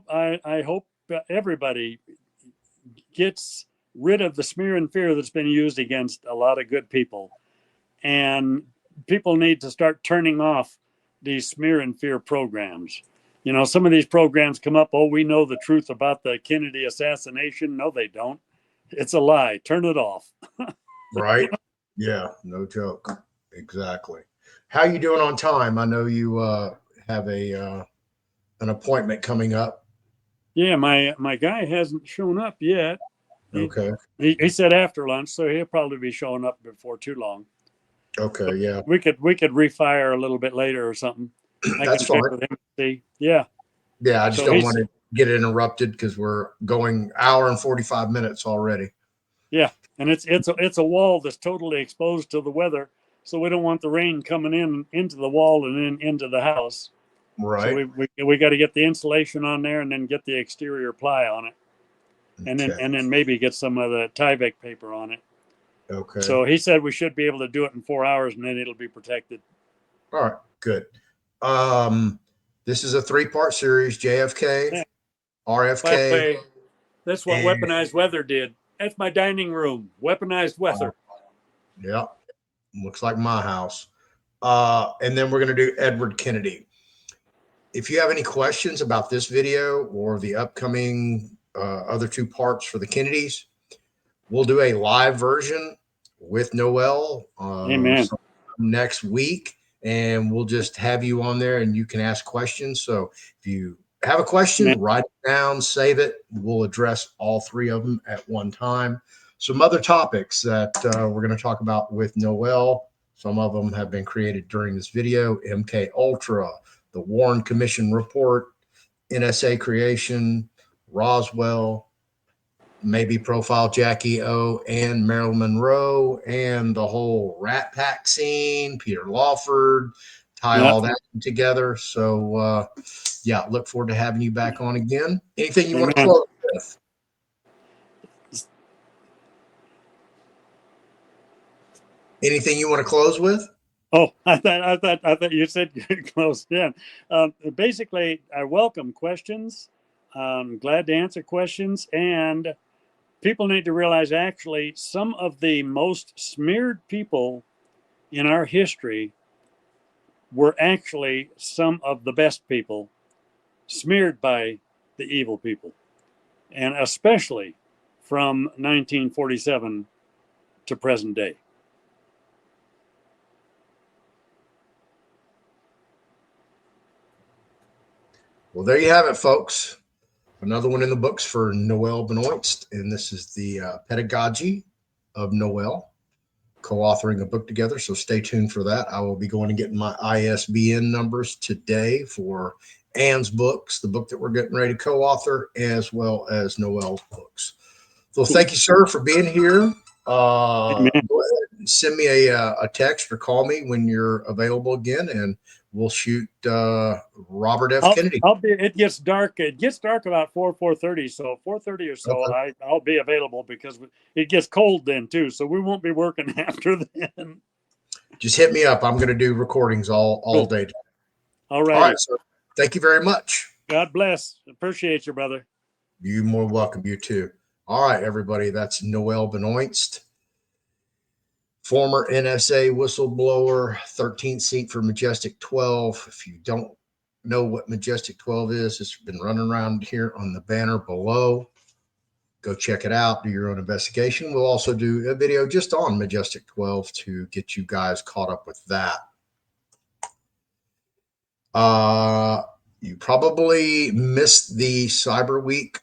I hope everybody gets rid of the smear and fear that's been used against a lot of good people. And people need to start turning off these smear and fear programs. Some of these programs come up, we know the truth about the Kennedy assassination. No, they don't. It's a lie. Turn it off. Right. Yeah, no joke. Exactly. How you doing on time? I know you have an appointment coming up. Yeah, my guy hasn't shown up yet. Okay. He said after lunch, so he'll probably be showing up before too long. Okay, yeah. We could refire a little bit later or something. That's fine. With him and see. Yeah. Yeah, I just don't want to get interrupted because we're going hour and 45 minutes already. Yeah, and it's a wall that's totally exposed to the weather, so we don't want the rain coming into the wall and then into the house. Right. So we got to get the insulation on there and then get the exterior ply on it, and then maybe get some of the Tyvek paper on it. Okay. So he said we should be able to do it in 4 hours, and then it'll be protected. All right. Good. This is a 3-part series: JFK, Yeah. RFK. By the way, that's what Weaponized Weather did. That's my dining room. Weaponized Weather. Yeah. Looks like my house. And then we're going to do Edward Kennedy. If you have any questions about this video or the upcoming other 2 parts for the Kennedys, we'll do a live version with Noel next week, and we'll just have you on there and you can ask questions. So if you have a question, write it down, save it. We'll address all 3 of them at one time. Some other topics that we're going to talk about with Noel. Some of them have been created during this video: MK Ultra, the Warren Commission report, NSA creation, Roswell, maybe profile Jackie O and Marilyn Monroe, and the whole Rat Pack scene, Peter Lawford, tie all that together. So, look forward to having you back on again. Anything you want to close with? Anything you want to close with? Oh, I thought you said close. Yeah. Basically, I welcome questions. I'm glad to answer questions, and people need to realize actually some of the most smeared people in our history were actually some of the best people smeared by the evil people, and especially from 1947 to present day. Well, there you have it, folks. Another one in the books for Noel Benoist, and this is the Pedagogy of Noel, co-authoring a book together. So stay tuned for that. I will be going and getting my ISBN numbers today for Ann's books, the book that we're getting ready to co-author, as well as Noel's books. So thank you, sir, for being here. Amen. Go ahead and send me a text or call me when you're available again, and we'll shoot Robert F. Kennedy. I'll be. It gets dark. It gets dark about 4:30. So 4:30 or so, Okay. I'll be available because it gets cold then too. So we won't be working after then. Just hit me up. I'm going to do recordings all day. All All righty. right, sir. Thank you very much. God bless. Appreciate you, brother. You're more welcome. You too. All right, everybody. That's Noel Benoist, former NSA whistleblower, 13th seat for Majestic 12. If you don't know what Majestic 12 is, it's been running around here on the banner below. Go check it out. Do your own investigation. We'll also do a video just on Majestic 12 to get you guys caught up with that. You probably missed the Cyber Week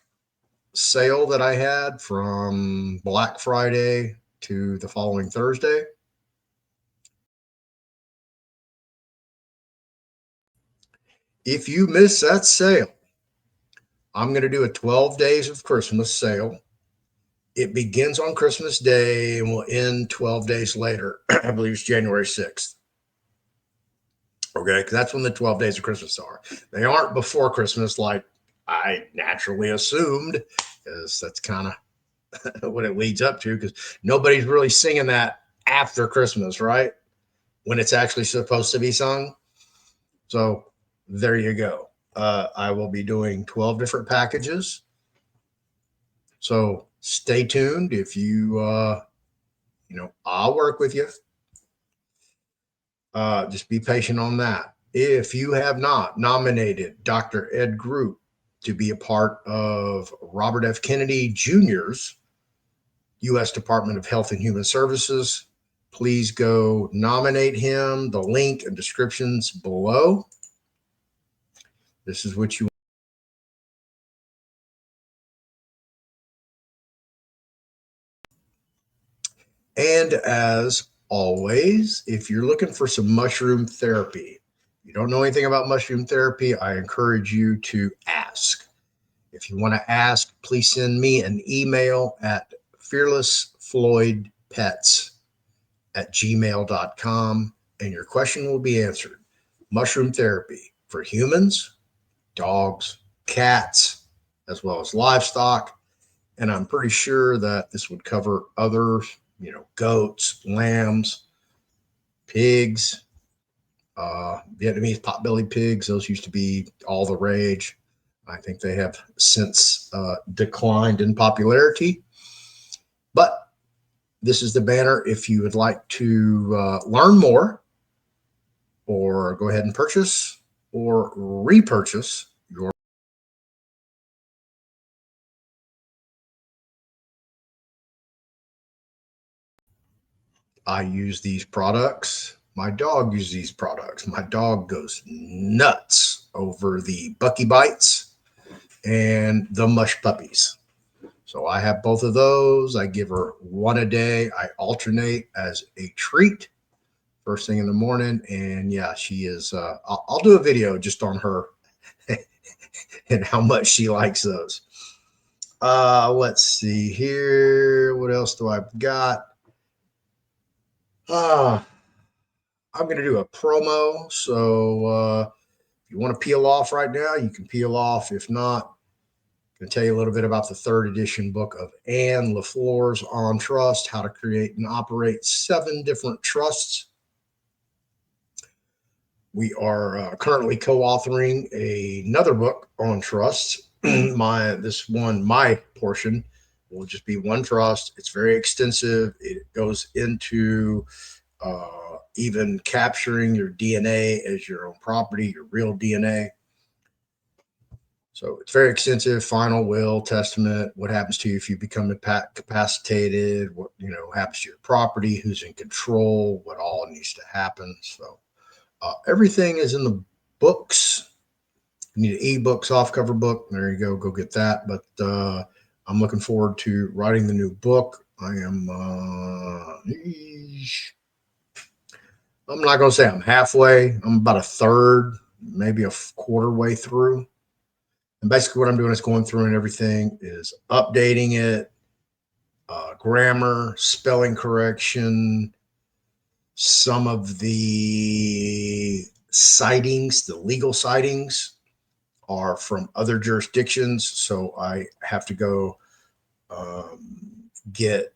sale that I had from Black Friday to the following Thursday. If you miss that sale, I'm going to do a 12 days of Christmas sale. It begins on Christmas Day and will end 12 days later. I believe it's January 6th. Okay, because that's when the 12 days of Christmas are. They aren't before Christmas like I naturally assumed, because that's kind of what it leads up to, because nobody's really singing that after Christmas, right? When it's actually supposed to be sung. So there you go. I will be doing 12 different packages. So stay tuned. If you, I'll work with you. Just be patient on that. If you have not nominated Dr. Ed Group to be a part of Robert F. Kennedy Jr.'s U.S. Department of Health and Human Services, please go nominate him. The link and descriptions below. This is what you. And as always, if you're looking for some mushroom therapy, you don't know anything about mushroom therapy, I encourage you to ask. If you want to ask, please send me an email at fearlessfloydpets@gmail.com, and your question will be answered. Mushroom therapy for humans, dogs, cats, as well as livestock. And I'm pretty sure that this would cover other, goats, lambs, pigs, Vietnamese potbelly pigs. Those used to be all the rage. I think they have since declined in popularity. But this is the banner. If you would like to learn more, or go ahead and purchase or repurchase your. I use these products. My dog uses these products. My dog goes nuts over the Bucky Bites and the Mush Puppies. So I have both of those. I give her one a day. I alternate as a treat first thing in the morning. And yeah, she is, I'll do a video just on her and how much she likes those. Let's see here. What else do I've got? I'm going to do a promo. So if you want to peel off right now, you can peel off. If not, I'm going to tell you a little bit about the third edition book of Ann LaFleur's On Trust, How to Create and Operate 7 Different Trusts. We are currently co-authoring another book on trust. My portion will just be one trust. It's very extensive. It goes into even capturing your DNA as your own property, your real DNA. So it's very extensive. Final will, testament, what happens to you if you become incapacitated, what happens to your property, who's in control, what all needs to happen. So everything is in the books. You need an ebook, softcover book. There you go. Go get that. But I'm looking forward to writing the new book. I'm not going to say I'm halfway. I'm about a third maybe a quarter way through. And basically what I'm doing is going through and everything is updating it, grammar, spelling correction, some of the sightings, the legal sightings are from other jurisdictions. So I have to go get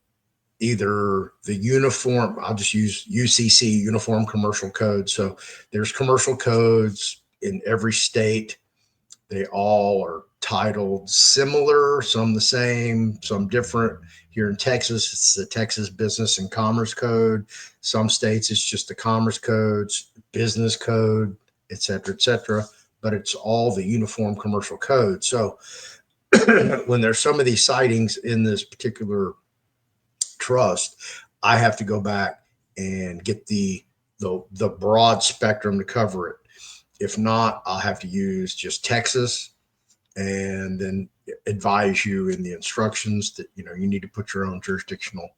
either the uniform, I'll just use UCC, Uniform Commercial Code. So there's commercial codes in every state. They all are titled similar, some the same, some different. Here in Texas, it's the Texas Business and Commerce Code. Some states, it's just the Commerce Codes, Business Code, et cetera, but it's all the Uniform Commercial Code. So when there's some of these sightings in this particular trust, I have to go back and get the broad spectrum to cover it. If not, I'll have to use just Texas and then advise you in the instructions that, you need to put your own jurisdictional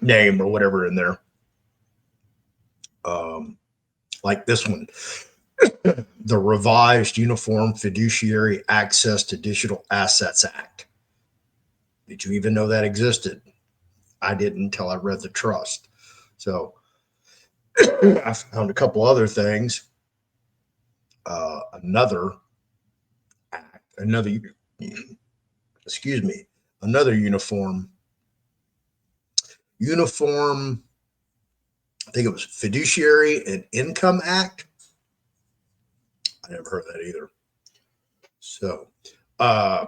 name or whatever in there. Like this one, the Revised Uniform Fiduciary Access to Digital Assets Act. Did you even know that existed? I didn't until I read the trust. So I found a couple other things. Another uniform, I think it was Fiduciary and Income Act. I never heard that either. So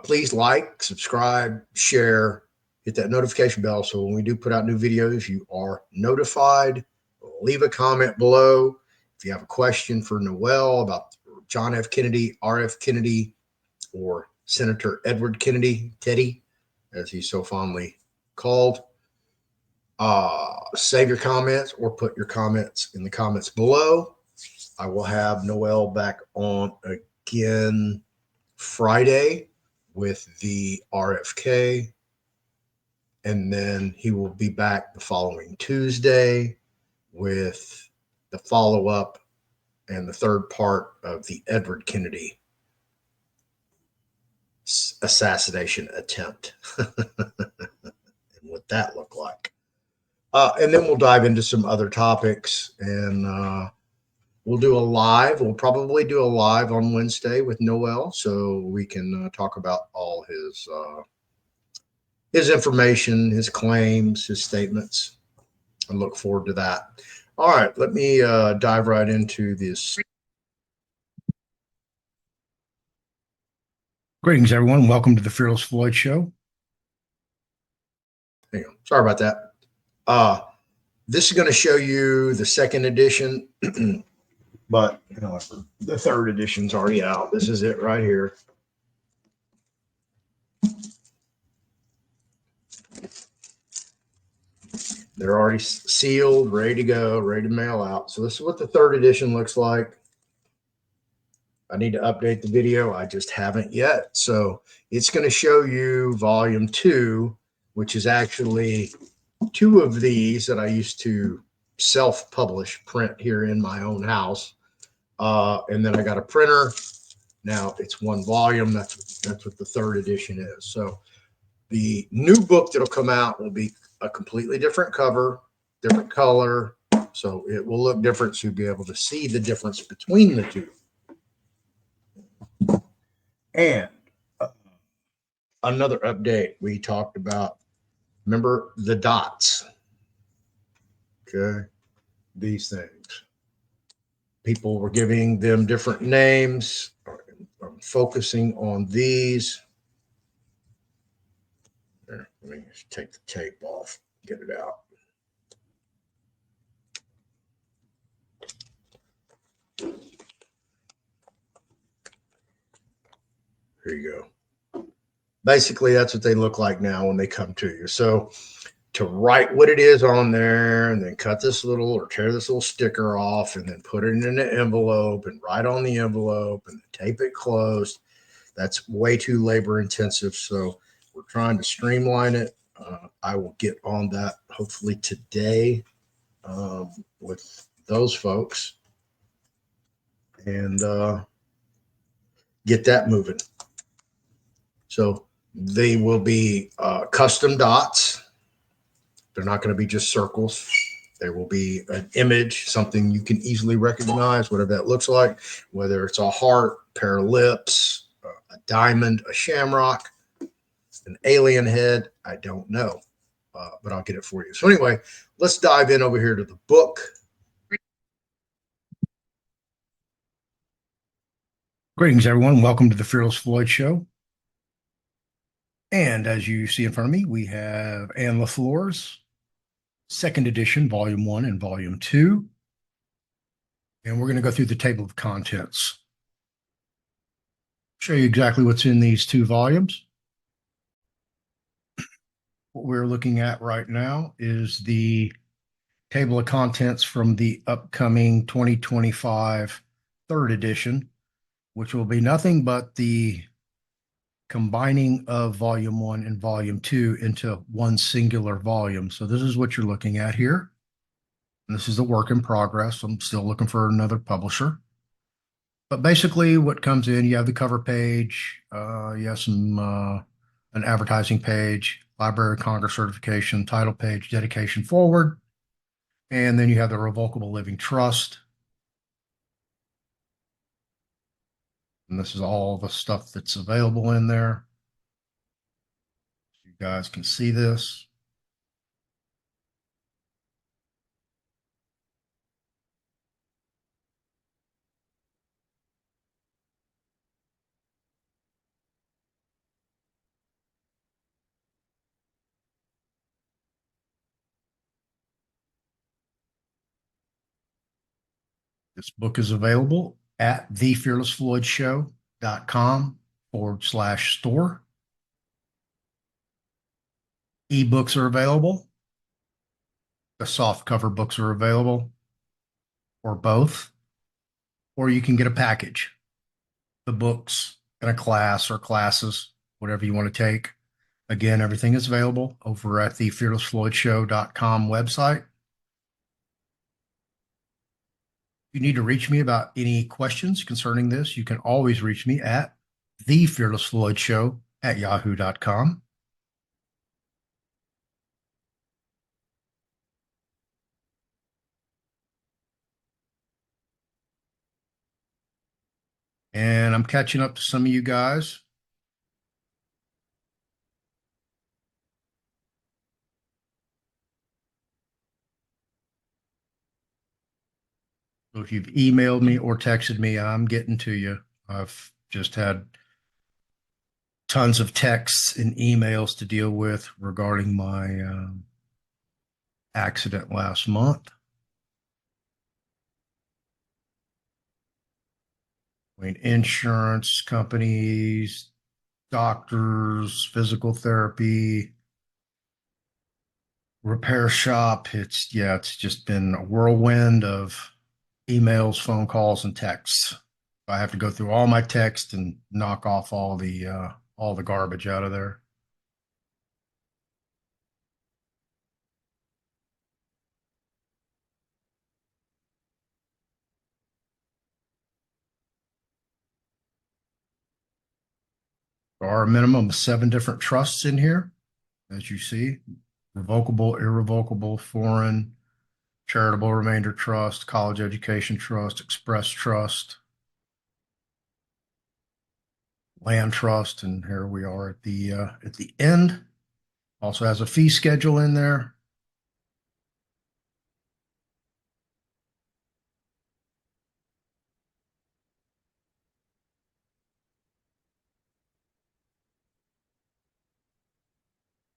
please like, subscribe, share, hit that notification bell so when we do put out new videos, you are notified. Leave a comment below. If you have a question for Noel about John F. Kennedy, R.F. Kennedy, or Senator Edward Kennedy, Teddy, as he's so fondly called, save your comments or put your comments in the comments below. I will have Noel back on again Friday with the RFK, and then he will be back the following Tuesday with the follow-up and the third part of the Edward Kennedy assassination attempt and what that looked like. And then we'll dive into some other topics, and we'll do a live. We'll probably do a live on Wednesday with Noel so we can talk about all his information, his claims, his statements. I look forward to that. All right, let me dive right into this. Greetings, everyone. Welcome to the Fearless Floyd Show. Hang on. Sorry about that. This is going to show you the second edition, but the third edition's already out. This is it right here. They're already sealed, ready to go, ready to mail out. So this is what the third edition looks like. I need to update the video. I just haven't yet. So it's going to show you volume 2, which is actually 2 of these that I used to self-publish, print here in my own house. And then I got a printer. Now it's 1 volume. That's what the third edition is. So the new book that'll come out will be a completely different cover, different color. So it will look different. So you'll be able to see the difference between the two. And another update we talked about, remember the dots? Okay, these things. People were giving them different names. I'm focusing on these. There, let me just take the tape off, get it out. Here you go. Basically, that's what they look like now when they come to you. So to write what it is on there and then cut this little or tear this little sticker off and then put it in an envelope and write on the envelope and tape it closed, that's way too labor intensive. So we're trying to streamline it. I will get on that hopefully today with those folks. and get that moving. So they will be custom dots. They're not going to be just circles. There will be an image, something you can easily recognize, whatever that looks like, whether it's a heart, pair of lips, a diamond, a shamrock, an alien head. I don't know, but I'll get it for you. So anyway, let's dive in over here to the book. Greetings, everyone. Welcome to the Fearless Floyd Show. And as you see in front of me, we have Anne LaFleur's second edition, Volume 1 and Volume 2. And we're going to go through the table of contents. Show you exactly what's in these two volumes. What we're looking at right now is the table of contents from the upcoming 2025 third edition, which will be nothing but the combining of Volume 1 and Volume 2 into one singular volume. So this is what you're looking at here. And this is a work in progress. I'm still looking for another publisher. But basically what comes in, you have the cover page, you have an advertising page, Library of Congress certification, title page, dedication forward, and then you have the Revocable Living Trust. And this is all the stuff that's available in there. You guys can see this. This book is available at thefearlessfloydshow.com/store. Ebooks are available. The soft cover books are available, or both. Or you can get a package, the books and a class or classes, whatever you want to take. Again, everything is available over at the fearlessfloydshow.com website. If you need to reach me about any questions concerning this, you can always reach me at thefearlessfloydshow@yahoo.com. And I'm catching up to some of you guys. So if you've emailed me or texted me, I'm getting to you. I've just had tons of texts and emails to deal with regarding my accident last month. I mean, insurance companies, doctors, physical therapy, repair shop. It's just been a whirlwind of emails, phone calls, and texts. I have to go through all my text and knock off all the garbage out of there. There are a minimum of 7 different trusts in here, as you see: revocable, irrevocable, foreign, charitable remainder trust, college education trust, express trust, land trust, and here we are at the end. Also has a fee schedule in there.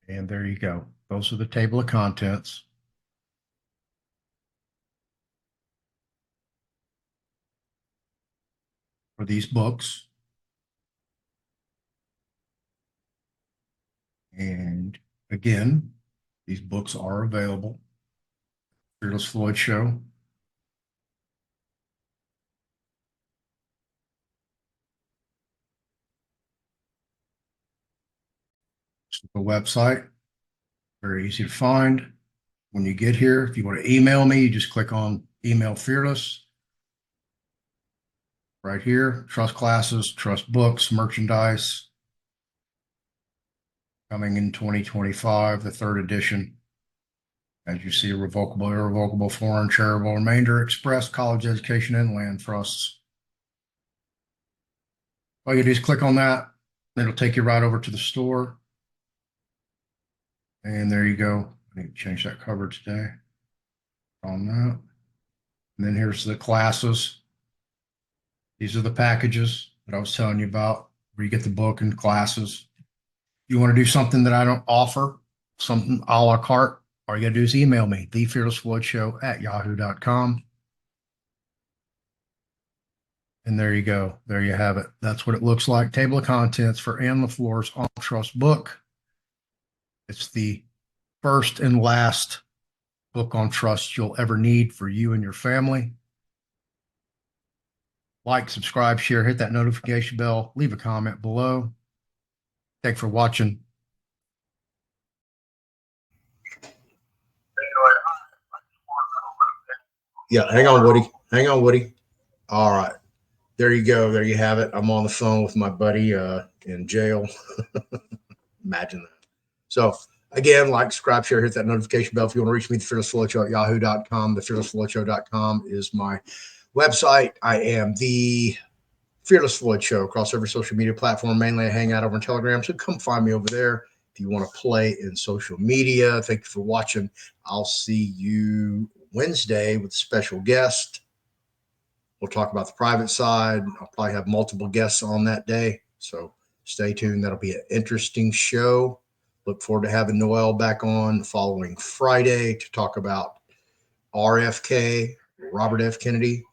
And there you go. Those are the table of contents for these books. And again, these books are available. Fearless Floyd Show. The website, very easy to find. When you get here, if you want to email me, you just click on Email Fearless. right here. Trust classes, trust books, merchandise. Coming in 2025, the 3rd edition. As you see, revocable, irrevocable, foreign, charitable, remainder, express, college education, and land trusts. All you do is click on that. It'll take you right over to the store. And there you go. I need to change that cover today on that. And then here's the classes. These are the packages that I was telling you about, where you get the book and classes. You want to do something that I don't offer, something a la carte, all you got to do is email me, thefearlessfloydshow@yahoo.com. And there you go. There you have it. That's what it looks like. Table of contents for Ann LaFleur's On Trust book. It's the first and last book on trust you'll ever need for you and your family. Like, subscribe, share, hit that notification bell, leave a comment below. Thanks for watching. Yeah, hang on, Woody. Hang on, Woody. All right. There you go. There you have it. I'm on the phone with my buddy in jail. Imagine that. So, again, like, subscribe, share, hit that notification bell. If you want to reach me, the Fearless Floyd Show at yahoo.com. The fearlessfloydshow.com is my website. I am the Fearless Floyd Show across every social media platform. Mainly I hang out over on Telegram, so come find me over there if you want to play in social media. Thank you for watching. I'll see you Wednesday with a special guest. We'll talk about the private side. I'll probably have multiple guests on that day, so stay tuned. That'll be an interesting show. Look forward to having Noel back on the following Friday to talk about RFK, Robert F. Kennedy,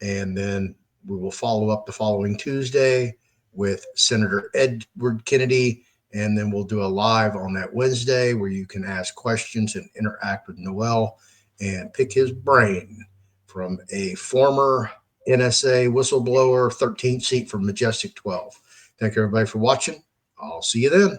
and then we will follow up the following Tuesday with Senator Edward Kennedy, and then we'll do a live on that Wednesday where you can ask questions and interact with Noel and pick his brain from a former NSA whistleblower, 13th seat from Majestic 12. Thank you, everybody, for watching. I'll see you then.